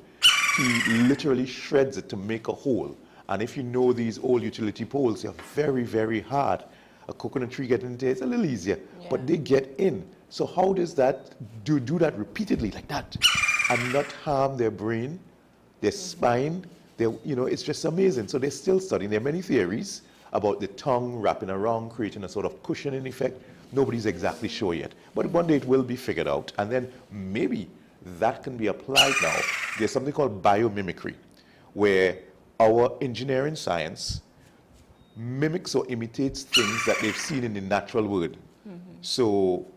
he literally shreds it to make a hole. And if you know these old utility poles, they're very, very hard. A coconut tree getting into it, it's a little easier, but they get in. So how does that do that repeatedly like that and not harm their brain, their spine? It's just amazing. So they're still studying. There are many theories about the tongue wrapping around, creating a sort of cushioning effect. Nobody's exactly sure yet. But one day it will be figured out, and then maybe that can be applied now. There's something called biomimicry, where our engineering science mimics or imitates things that they've seen in the natural world. So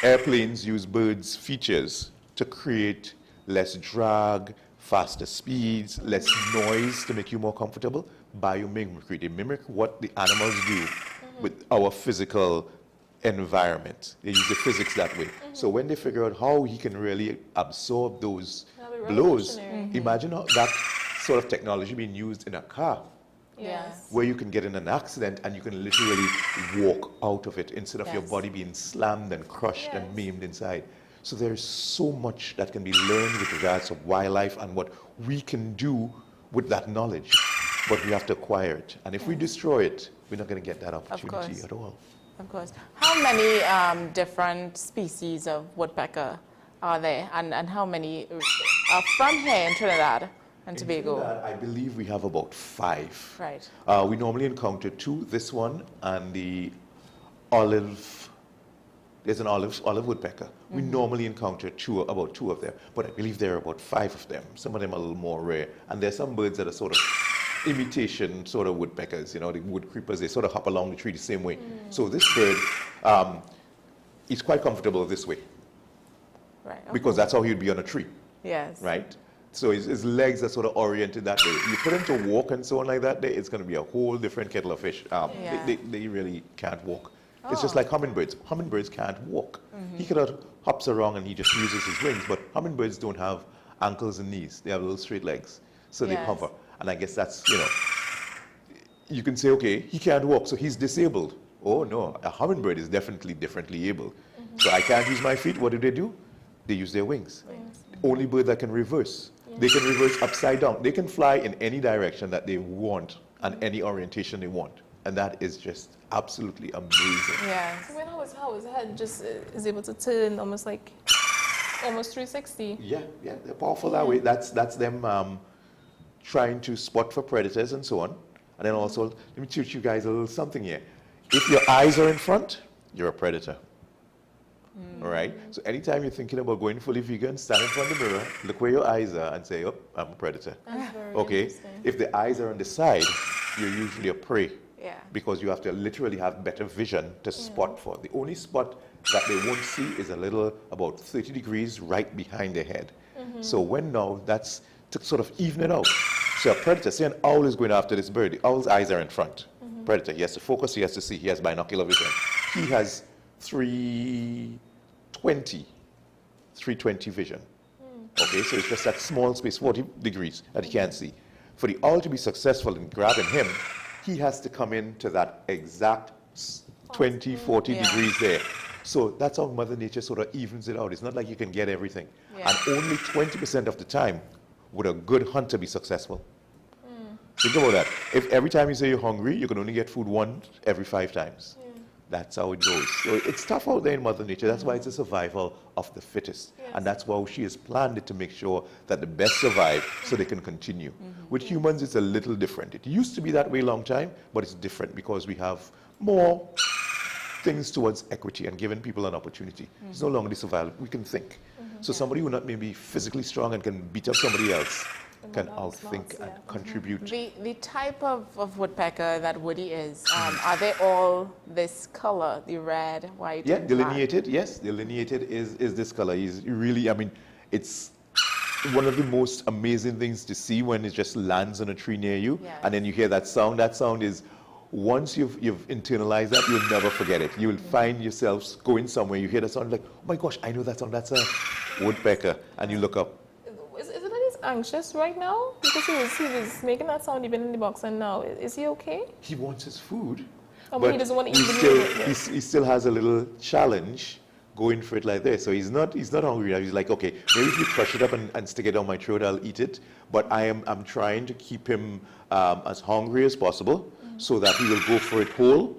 airplanes use birds' features to create less drag, faster speeds, less noise to make you more comfortable. Biomimicry, they mimic what the animals do with our physical environment. They use the physics that way. So when they figure out how he can really absorb those blows, imagine how that sort of technology being used in a car. Yes. Where you can get in an accident and you can literally walk out of it instead of your body being slammed and crushed and maimed inside. So there's so much that can be learned with regards to wildlife and what we can do with that knowledge. But we have to acquire it. And if we destroy it, we're not going to get that opportunity at all. Of course. How many different species of woodpecker are there? And how many are from here in Trinidad and Tobago? Trinidad, I believe we have about 5. Right. We normally encounter 2, this one and the olive, there's an olive woodpecker. We normally encounter about 2 of them, but I believe there are about 5 of them. Some of them are a little more rare. And there's some birds that are sort of imitation sort of woodpeckers, you know, the wood creepers, they sort of hop along the tree the same way. So this bird is quite comfortable this way. Right. Okay. Because that's how he'd be on a tree. Yes. Right? So his legs are sort of oriented that way. You put him to walk and so on like that, it's going to be a whole different kettle of fish. They really can't walk. It's just like hummingbirds. Hummingbirds can't walk. He could have hops around and he just uses his wings, but hummingbirds don't have ankles and knees. They have little straight legs. So they hover. And I guess that's, you know, you can say, okay, he can't walk, so he's disabled. Oh no, a hummingbird is definitely differently able. So I can't use my feet. What do? They use their wings. Only bird that can reverse. They can reverse upside down. They can fly in any direction that they want and any orientation they want. And that is just absolutely amazing. Yeah. So when how his head just is able to turn almost 360. Yeah, they're powerful that way. That's them trying to spot for predators and so on. And then also, let me teach you guys a little something here. If your eyes are in front, you're a predator. All right? So anytime you're thinking about going fully vegan, stand in front of the mirror, look where your eyes are and say, oh, I'm a predator. That's very okay? If the eyes are on the side, you're usually a prey. Yeah. Because you have to literally have better vision to spot for. The only spot that they won't see is a little, about 30 degrees right behind their head. So when now, that's to sort of even it out. So a predator, say an owl is going after this bird, the owl's eyes are in front. Predator, he has to focus, he has to see, he has binocular vision. He has 320 vision. Okay, so it's just that small space, 40 degrees that he can't see. For the owl to be successful in grabbing him, he has to come into that exact 20, 40 degrees there. So that's how Mother Nature sort of evens it out. It's not like you can get everything. And only 20% of the time would a good hunter be successful. Think about that. If every time you say you're hungry, you can only get food once every 5 times. That's how it goes. So it's tough out there in Mother Nature. That's why it's a survival of the fittest. And that's why she has planned it to make sure that the best survive so they can continue. With humans, it's a little different. It used to be that way a long time, but it's different because we have more things towards equity and giving people an opportunity. It's no longer the survival. We can think. So somebody who not maybe physically strong and can beat up somebody else can outthink and contribute. The type of woodpecker that Woody is, are they all this color, the red, white, Yeah, and delineated, yes. Delineated is this color. He's really, I mean, it's one of the most amazing things to see when it just lands on a tree near you. And then you hear that sound. That sound is, once you've internalized that, you'll never forget it. You'll find yourselves going somewhere, you hear that sound like, oh my gosh, I know that sound, that's a woodpecker. And you look up. Is it that he's anxious right now? Because he was making that sound even in the box, and now, is he okay? He wants his food. Oh, but he doesn't want to eat he still has a little challenge going for it like this. So he's not hungry now. He's like, okay, maybe if you crush it up and stick it down my throat, I'll eat it. But I'm trying to keep him as hungry as possible so that he will go for it whole.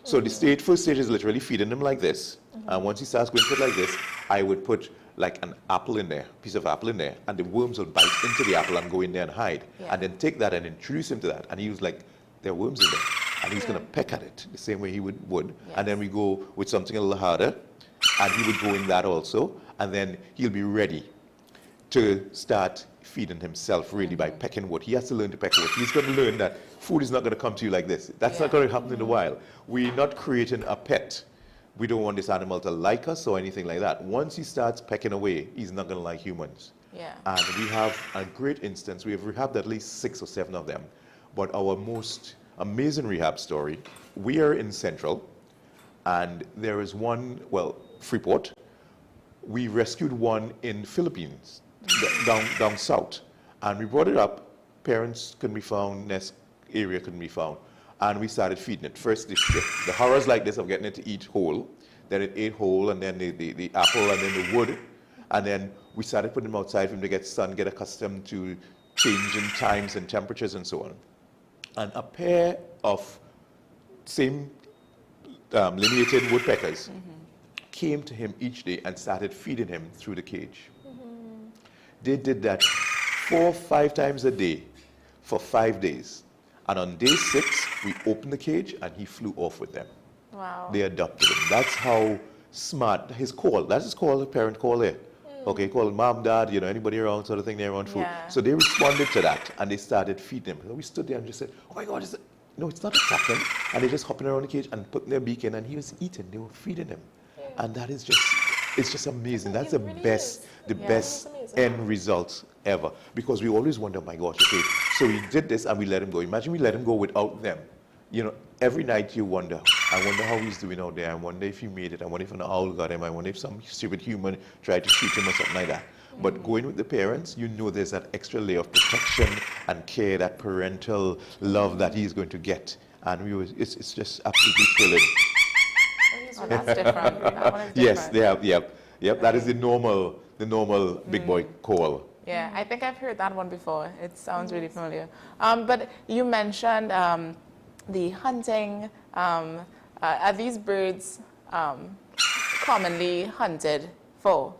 So the first stage is literally feeding him like this. And once he starts going for it like this, I would put like an apple in there, piece of apple in there, and the worms will bite into the apple and go in there and hide. And then take that and introduce him to that. And he was like, there are worms in there. And he's going to peck at it the same way he would. And then we go with something a little harder. and he would go in that also, and then he'll be ready to start feeding himself really by pecking wood. He has to learn to peck wood. He's going to learn that food is not going to come to you like this. That's not going to happen in the wild. We're not creating a pet. We don't want this animal to like us or anything like that. Once he starts pecking away, he's not going to like humans. Yeah. And we have a great instance. We have rehabbed at least 6 or 7 of them. But our most amazing rehab story, we are in Central, and there is one, well, Freeport. We rescued one in Philippines, down south. And we brought it up. Parents couldn't be found, nest area couldn't be found. And we started feeding it. First, the horrors like this of getting it to eat whole. Then it ate whole, and then the apple, and then the wood. And then we started putting them outside for them to get sun, get accustomed to changing times and temperatures and so on. And a pair of same lineated woodpeckers came to him each day and started feeding him through the cage. They did that 4 or 5 times a day for 5 days. And on day 6, we opened the cage and he flew off with them. Wow. They adopted him. That's how smart his call. That's his call, the parent call there. Okay, call mom, dad, you know, anybody around, sort of thing, they're around food. Yeah. So they responded to that and they started feeding him. So we stood there and just said, oh my God, no, it's not attacking. And they're just hopping around the cage and putting their beak in, and he was eating. They were feeding him. And that is just, it's just amazing. That's the best end result ever. Because we always wonder, oh my gosh, okay, so we did this and we let him go. Imagine we let him go without them. You know, every night you wonder, I wonder how he's doing out there. I wonder if he made it. I wonder if an owl got him. I wonder if some stupid human tried to shoot him or something like that. But going with the parents, you know there's that extra layer of protection and care, that parental love that he's going to get. And it's just absolutely thrilling. Oh, that's different. That one is different. Yes, they have, yep. That is the normal big boy call. Yeah, I think I've heard that one before. It sounds really familiar. But you mentioned the hunting. Are these birds commonly hunted for?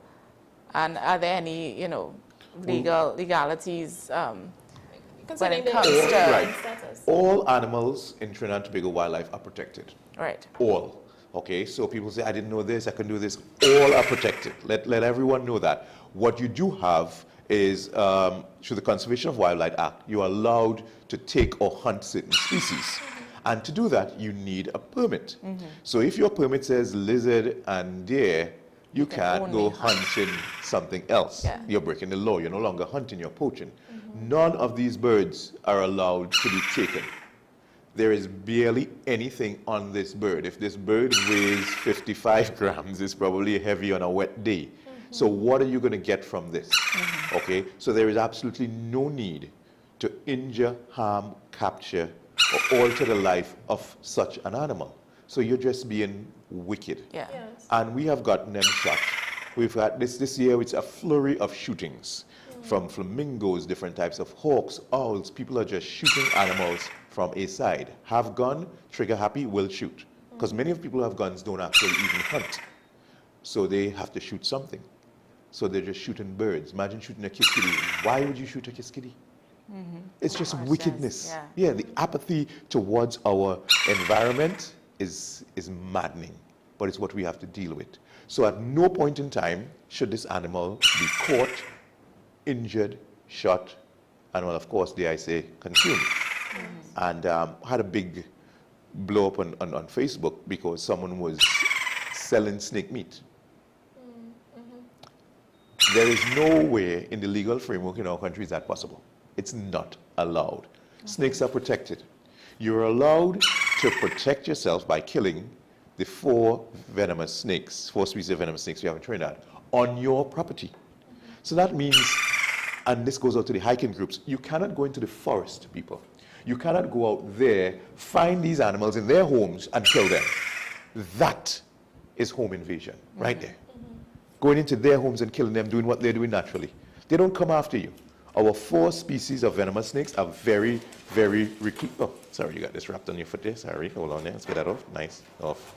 And are there any, you know, legalities when it comes to... Right. All animals in Trinidad and Tobago wildlife are protected. Right. All. Okay, so people say, I didn't know this, I can do this. All are protected. Let everyone know that. What you do have is, through the Conservation of Wildlife Act, you are allowed to take or hunt certain species. And to do that, you need a permit. So if your permit says lizard and deer, you can't go hunting something else. Yeah. You're breaking the law. You're no longer hunting, you're poaching. None of these birds are allowed to be taken. There is barely anything on this bird. If this bird weighs 55 grams, it's probably heavy on a wet day. So what are you going to get from this? Okay, so there is absolutely no need to injure, harm, capture, or alter the life of such an animal. So you're just being wicked. Yeah. Yes. And we have gotten them shot. We've had this year, it's a flurry of shootings from flamingos, different types of hawks, owls. People are just shooting animals from a side. Have gun, trigger happy, will shoot. Because many of people who have guns don't actually even hunt. So they have to shoot something. So they're just shooting birds. Imagine shooting a kiskadee. Why would you shoot a kiskadee? It's just wickedness. Yeah, the apathy towards our environment is maddening. But it's what we have to deal with. So at no point in time should this animal be caught, injured, shot, and well, of course, dare I say, consumed. And had a big blow up on Facebook because someone was selling snake meat. There is nowhere in the legal framework in our country is that possible. It's not allowed. Snakes are protected. You're allowed to protect yourself by killing the 4 species of venomous snakes we have in Trinidad on your property. So that means, and this goes out to the hiking groups, you cannot go into the forest, people. You cannot go out there, find these animals in their homes and kill them. That is home invasion, right there. Going into their homes and killing them, doing what they're doing naturally. They don't come after you. Our 4 species of venomous snakes are very, very reclusive. Oh, sorry, you got this wrapped on your foot there. Sorry, hold on there. Let's get that off. Nice. Off.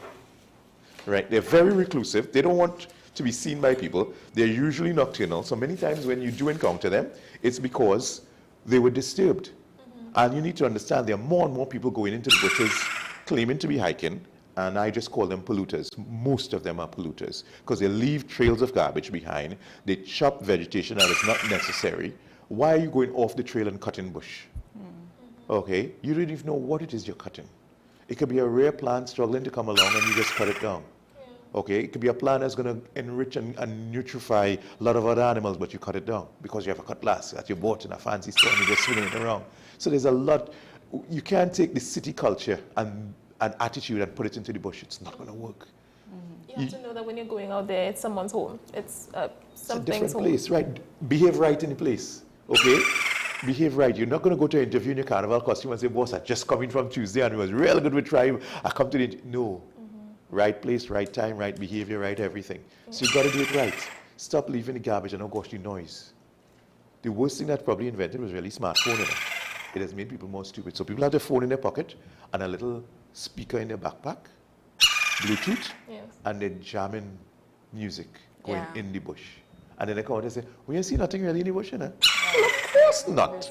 Right, they're very reclusive. They don't want to be seen by people. They're usually nocturnal. So many times when you do encounter them, it's because they were disturbed. And you need to understand there are more and more people going into the bushes claiming to be hiking and I just call them polluters. Most of them are polluters because they leave trails of garbage behind. They chop vegetation that is not necessary. Why are you going off the trail and cutting bush? Okay, you don't even know what it is you're cutting. It could be a rare plant struggling to come along and you just cut it down. Okay, it could be a plant that's going to enrich and nutrify a lot of other animals, but you cut it down because you have a cutlass that you bought in a fancy store and you're just swinging it around. So there's a lot. You can't take the city culture and attitude and put it into the bush. It's not going to work. You have to know that when you're going out there, it's someone's home. It's It's a different place, right? Behave right in the place, okay? Behave right. You're not going to go to an interview in your carnival costume and say, boss, I just come in from Tuesday and it was real good with tribe. I come to the no. Right place, right time, right behavior, right everything. So you've got to do it right. Stop leaving the garbage and oh gosh, the noise. The worst thing that probably invented was really smartphone. It has made people more stupid. So people have their phone in their pocket and a little speaker in their backpack, Bluetooth, and they're jamming music going in the bush. And then they come out and say, well, you see nothing really in the bush, you know? Well, of course not.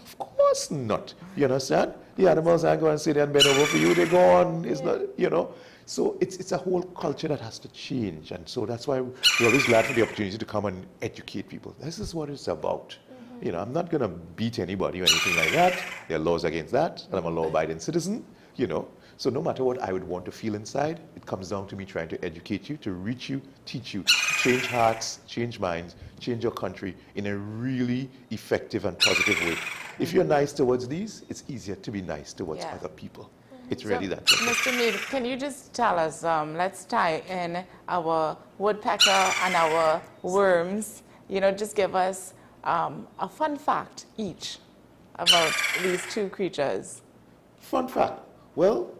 Of course not. You understand? The animals aren't going to sit there and bend over for you. They're gone. It's not, you know. So it's a whole culture that has to change. And so that's why we're always glad for the opportunity to come and educate people. This is what it's about. You know, I'm not going to beat anybody or anything like that. There are laws against that. And I'm a law-abiding citizen, you know. So no matter what I would want to feel inside, it comes down to me trying to educate you, to reach you, teach you, change hearts, change minds, change your country in a really effective and positive way. If you're nice towards these, it's easier to be nice towards other people. It's really that simple. Mr. Mead, can you just tell us, let's tie in our woodpecker and our worms, you know, just give us a fun fact each about these two creatures. Fun fact. Well,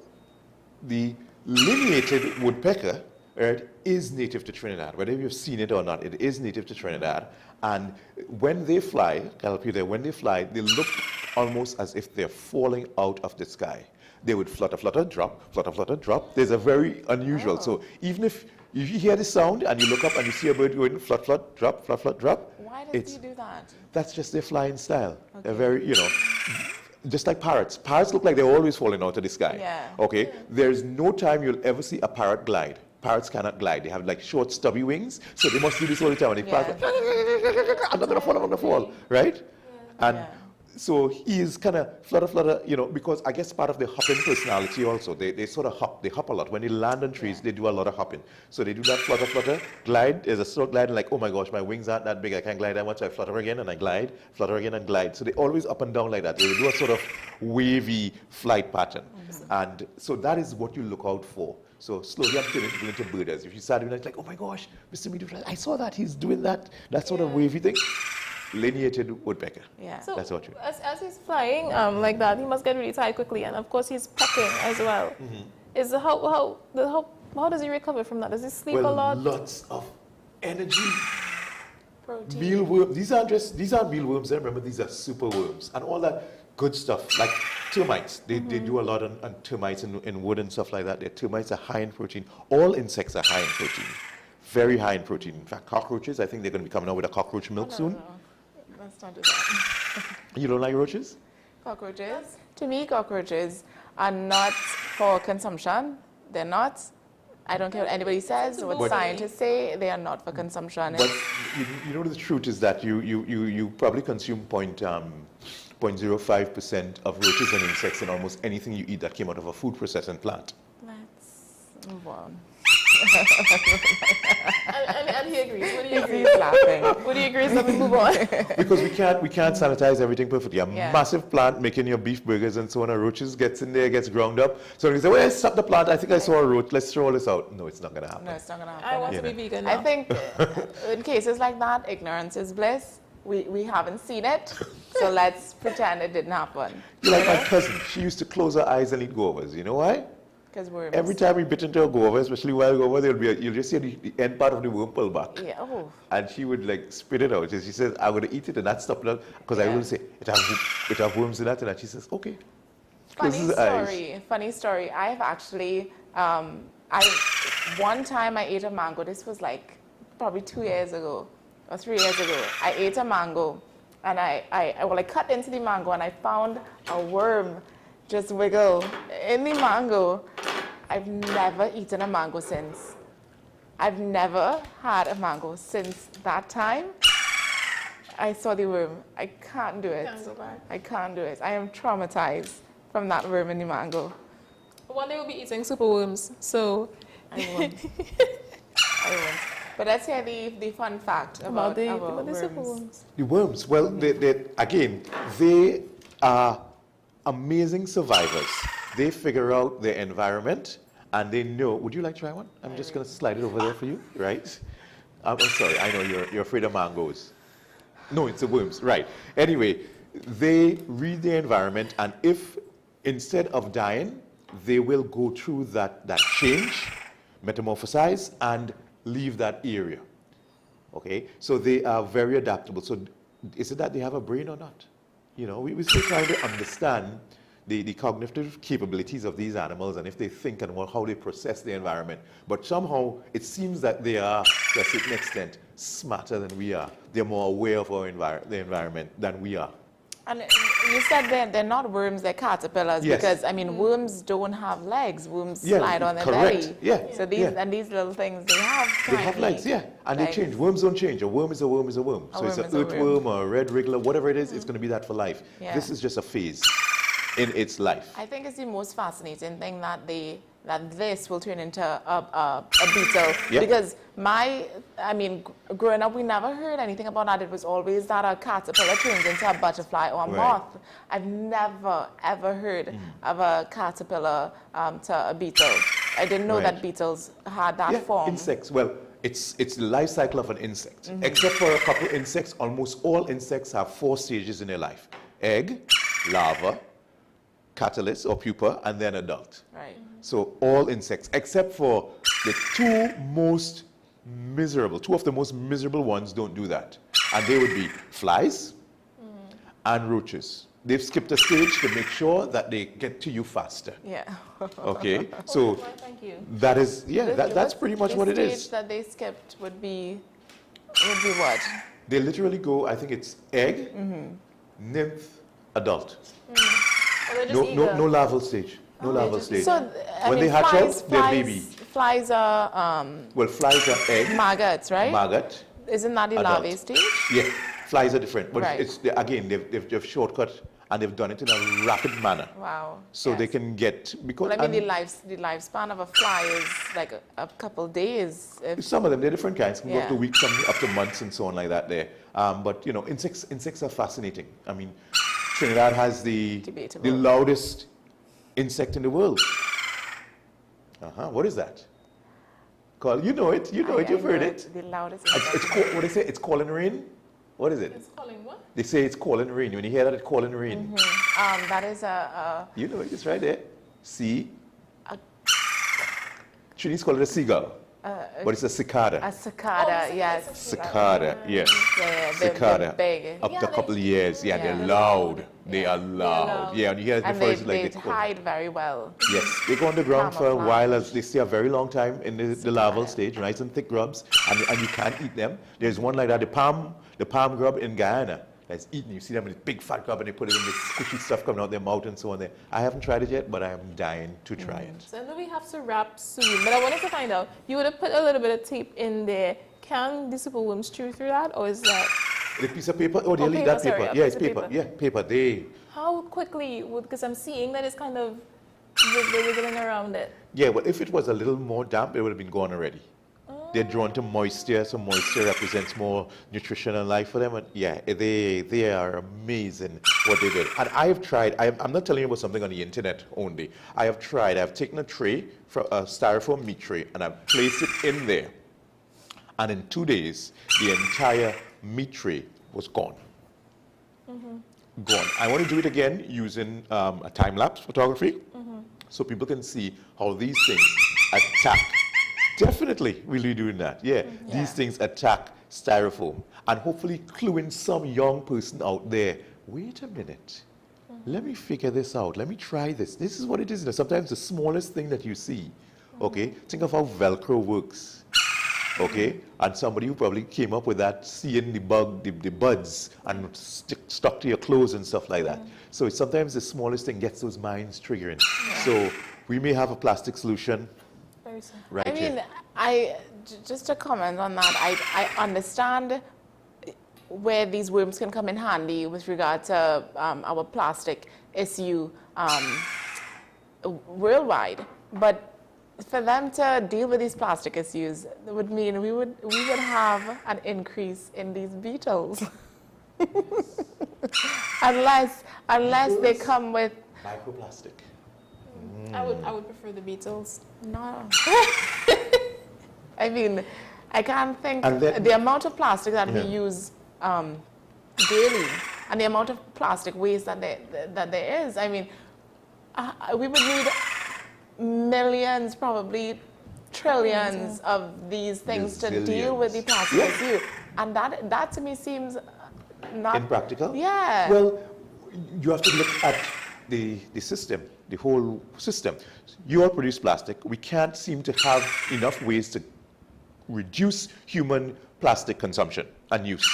the lineated woodpecker, right, is native to Trinidad. Whether you've seen it or not, it is native to Trinidad. And when they fly, I'll help you there, when they fly, they look almost as if they're falling out of the sky. They would flutter, flutter, drop, flutter, flutter, drop. There's a very unusual. So even if you hear the sound and you look up and you see a bird going flut, flut, drop, flut, flut, drop. Why does he do that? That's just their flying style. Okay. They're very, you know, just like parrots. Parrots look like they're always falling out of the sky. Yeah. Okay? There's no time you'll ever see a parrot glide. Parrots cannot glide. They have like short, stubby wings, so they must do this all the time. When they fly, I'm not gonna fall, I'm gonna fall, right? And so he is kind of flutter, flutter, you know, because I guess part of the hopping personality also. They sort of hop. They hop a lot. When they land on trees, they do a lot of hopping. So they do that flutter, flutter, glide. There's a slow glide, and like, oh my gosh, my wings aren't that big. I can't glide that much. So I flutter again, and I glide, flutter again, and glide. So they always up and down like that. They do a sort of wavy flight pattern. And so that is what you look out for. So slowly I'm turning people into birders. If you start doing that, it's like, oh my gosh, Mr. Mead, I saw that. He's doing that sort of wavy thing. Lineated woodpecker. Yeah. So that's what you. As he's flying like that, he must get really tired quickly, and of course he's pecking as well. Is how does he recover from that? Does he sleep a lot? Lots of energy. Protein. Mealworms. These aren't mealworms. Remember, these are superworms and all that good stuff like termites. They do a lot on termites in wood and stuff like that. Their termites are high in protein. All insects are high in protein. Very high in protein. In fact, cockroaches. I think they're going to be coming out with a cockroach milk soon. Let's not do that. You don't like roaches? Cockroaches? To me, cockroaches are not for consumption. They're not. I don't care what anybody says, what scientists say, they are not for consumption. But you know the truth is that you probably consume 0.05% of roaches and insects in almost anything you eat that came out of a food processing plant. Let's move on. and he agrees. What do you agree? He's laughing. What do you agree? So we move on. Because we can't sanitize everything perfectly. A massive plant making your beef burgers and so on. Roaches gets in there, gets ground up. So we say, well, let's stop the plant. I think I saw a roach. Let's throw all this out. No, it's not going to happen. No, it's not going to happen. I want to be vegan now. I think in cases like that, ignorance is bliss. We haven't seen it, so let's pretend it didn't happen. You're like my cousin. She used to close her eyes and eat guavas. You know why? Because worms. Every time we bit into a guava, especially wild guava, you'll just see the end part of the worm pull back. Yeah. Oh. And she would like spit it out. She says, I'm going to eat it and not stop it because I will say, it has worms in it. And she says, okay. Funny story. I've actually, one time I ate a mango. This was like probably 2 years ago or 3 years ago. I ate a mango and I cut into the mango and I found a worm just wiggle in the mango. I've never eaten a mango since. I've never had a mango since that time. I saw the worm. I can't do it. I can't do it. I am traumatized from that worm in the mango. One day we'll be eating super worms, so... I won't. I won't. But let's hear the fun fact about the super worms. The worms, well, again, they are amazing survivors. They figure out their environment and they know. Would you like to try one? I'm just going to slide it over there for you, right? I'm sorry, I know you're afraid of mangoes. No, it's the worms, right. Anyway, they read their environment, and if instead of dying, they will go through that change, metamorphosize, and leave that area. Okay, so they are very adaptable. So is it that they have a brain or not? You know, we're still trying to understand the cognitive capabilities of these animals and if they think and how they process the environment. But somehow it seems that they are, to a certain extent, smarter than we are. They're more aware of the environment than we are. And you said they're not worms, they're caterpillars. Yes. Because, I mean, worms don't have legs. Worms slide on their belly. Yeah. So these little things, they have legs, yeah. And legs. They change. Worms don't change. A worm is a worm is a worm. So it's an earthworm or a red wriggler, whatever it is, it's going to be that for life. Yeah. This is just a phase in its life. I think it's the most fascinating thing that this will turn into a beetle. Yep. Because growing up, we never heard anything about that. It was always that a caterpillar turns into a butterfly or a moth. I've never, ever heard of a caterpillar to a beetle. I didn't know that beetles had that form. Insects. Well, it's the life cycle of an insect. Except for a couple of insects, almost all insects have 4 stages in their life. Egg, larva, catalyst or pupa, and then adult. Right. So all insects, except for the two of the most miserable ones don't do that. And they would be flies and roaches. They've skipped a stage to make sure that they get to you faster. Yeah. Okay, so thank you. That is, that's pretty much what it is. The stage that they skipped would be what? They literally go, I think it's egg, nymph, adult. No larval stage. No larval stage. So, when they hatch out, they're baby. Flies are... flies are egg. Maggots, right? Maggot. Isn't that the larvae stage? Yeah, flies are different. But right. Again, they've shortcut and they've done it in a rapid manner. Wow. So they can get... because well, I mean, the lifespan of a fly is like a couple days. Some of them, they're different kinds. Can go up to weeks, some up to months and so on like that there. But, you know, insects are fascinating. I mean, Trinidad has the loudest insect in the world. What is that? You know it. You know it. You've heard it. The loudest insect. What do they say? It's calling rain. What is it? It's calling what? They say it's calling rain. When you hear that, it's calling rain. That is a... You know it. It's right there. See? Chinese call it a seagull. But it's a cicada. A cicada, yes. Cicada, yes. Yeah, cicada. They're big. Up to a couple of years. Yeah, they're loud. They are loud. Yeah, and you hear it before it's like... they hide very well. Yes, they go on the ground for a while, as they stay a very long time in the larval stage, nice and thick grubs, and you can't eat them. There's one like that, the palm grub in Guyana, that's eaten. You see them in this big fat grub and they put it in this squishy stuff coming out their mouth and so on there. I haven't tried it yet, but I am dying to try it. So I know we have to wrap soon, but I wanted to find out, you would have put a little bit of tape in there. Can the superworms chew through that, or is that... The piece of paper? Oh, they'll leave that paper. Yeah, it's paper. Yeah, paper. How quickly would... Because I'm seeing that it's kind of wiggling around it. Yeah, well, if it was a little more damp, it would have been gone already. They're drawn to moisture, so moisture represents more nutrition and life for them. And yeah, they are amazing what they did. And I have tried, I'm not telling you about something on the internet only. I have tried, I've taken a tray, a styrofoam meat tray, and I've placed it in there. And in 2 days, the entire meat tray was gone. Gone. I want to do it again using a time-lapse photography so people can see how these things attack. Definitely, we'll be doing that. Yeah, these things attack styrofoam and hopefully cluing some young person out there. Wait a minute. Let me figure this out. Let me try this. This is what it is. Sometimes the smallest thing that you see. Okay, think of how Velcro works. Okay, and somebody who probably came up with that, seeing the buds and stuck to your clothes and stuff like that. So sometimes the smallest thing gets those minds triggering. So we may have a plastic solution right I mean, here. Just to comment on that, I understand where these worms can come in handy with regard to our plastic issue worldwide. But for them to deal with these plastic issues would mean we would have an increase in these beetles. unless they come with microplastic. I would prefer the beetles. No. I mean, I can't think then, the amount of plastic that we use daily and the amount of plastic waste that there is. I mean, we would need millions, probably trillions of these things to deal with the plastic issue. And that to me seems not impractical. Yeah. Well, you have to look at the system, the whole system. You all produce plastic. We can't seem to have enough ways to reduce human plastic consumption and use.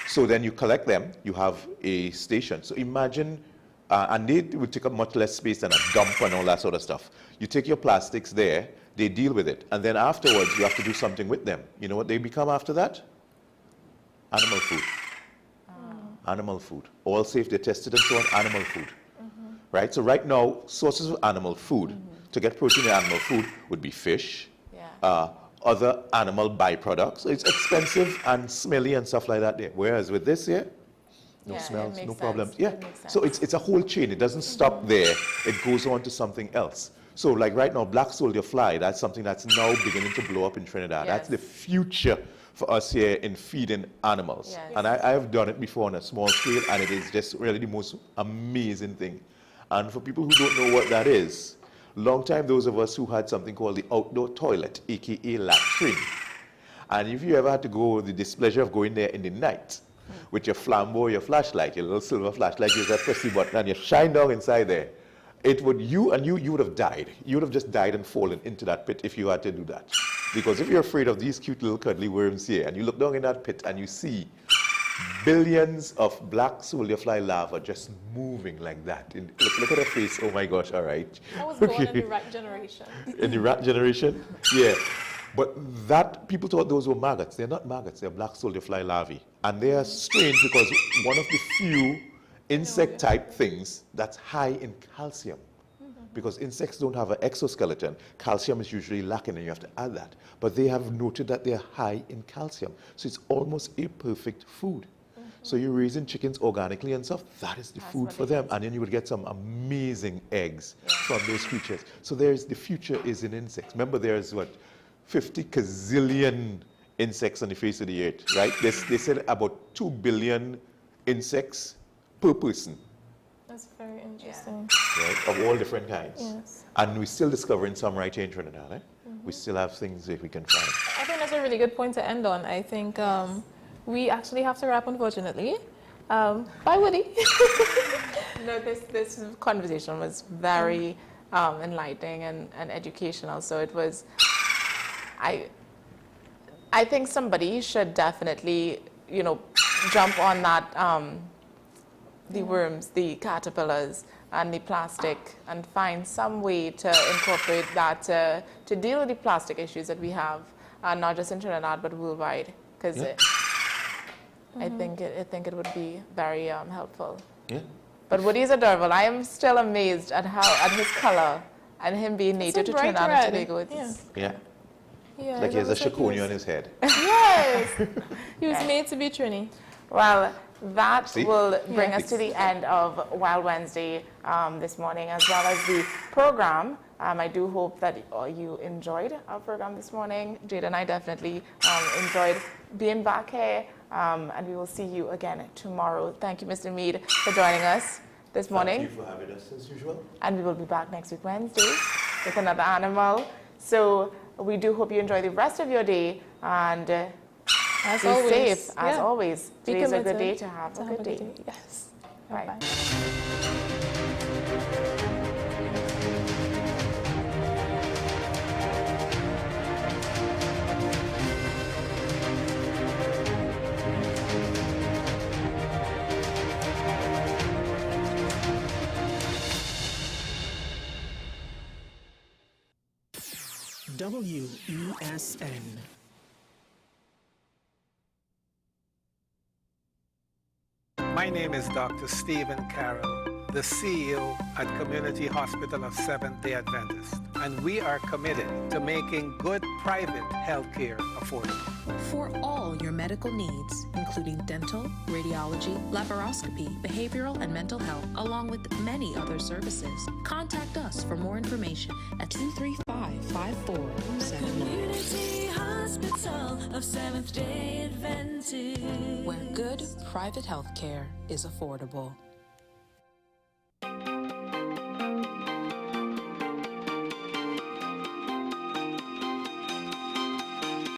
So then you collect them, you have a station. So imagine, and they would take up much less space than a dump and all that sort of stuff. You take your plastics there, they deal with it, and then afterwards you have to do something with them. You know what they become after that? Animal food. Animal food. All safe, they're tested and so on, animal food. Right? So right now, sources of animal food, to get protein in animal food would be fish, other animal byproducts. So it's expensive and smelly and stuff like that there. Whereas with this here, no smells, no problems. Yeah. So it's a whole chain. It doesn't stop there. It goes on to something else. So like right now, black soldier fly, that's something that's now beginning to blow up in Trinidad. That's the future for us here in feeding animals. And I have done it before on a small scale, and it is just really the most amazing thing. And for people who don't know what that is, long time those of us who had something called the outdoor toilet, aka latrine. And if you ever had to go the displeasure of going there in the night with your flambeau, your flashlight, your little silver flashlight, you just press the button and you shine down inside there, it would, you would have died. You would have just died and fallen into that pit if you had to do that. Because if you're afraid of these cute little cuddly worms here, and you look down in that pit and you see billions of black soldier fly larvae just moving like that. Look at her face. Oh my gosh, all right. I was born in the rat generation. In the rat generation? Yeah. But that, people thought those were maggots. They're not maggots. They're black soldier fly larvae. And they are strange because one of the few insect-type things that's high in calcium. Because insects don't have an exoskeleton. Calcium is usually lacking and you have to add that. But they have noted that they're high in calcium. So it's almost a perfect food. So you're raising chickens organically and stuff, that is the food for them. And then you would get some amazing eggs from those creatures. So the future is in insects. Remember there's what, 50 gazillion insects on the face of the earth, right? They said about 2 billion insects per person. That's very interesting. Right, of all different kinds. Yes. And we're still discovering some right here in Trinidad. Eh? We still have things that we can find. I think that's a really good point to end on. I think we actually have to wrap, unfortunately. Bye, Woody. No, this conversation was very enlightening and educational. So it was, I think somebody should definitely, jump on that, the worms, the caterpillars, and the plastic, and find some way to incorporate that to deal with the plastic issues that we have, not just in Trinidad but worldwide. Because I think it would be very helpful. Yeah. But Woody's adorable. I am still amazed at his color and him being native to Trinidad and Tobago. Yeah. Yeah, like he has a shakunia on his head. Yes. He was made to be Trini. Well, that will bring us to the end of Wild Wednesday this morning, as well as the program. I do hope that you enjoyed our program this morning. Jade and I definitely enjoyed being back here, and we will see you again tomorrow. Thank you, Mr. Mead, for joining us this morning. Thank you for having us as usual. And we will be back next week Wednesday with another animal. So we do hope you enjoy the rest of your day, and as be always, safe, as always. Today's a good day to have a good day. Yes. Bye. wesn. My name is Dr. Stephen Carroll, the CEO at Community Hospital of Seventh-day Adventist, and we are committed to making good private health care affordable. For all your medical needs, including dental, radiology, laparoscopy, behavioral and mental health, along with many other services, contact us for more information at 235-5479. Community Hospital of Seventh-day Adventist, where good private health care is affordable.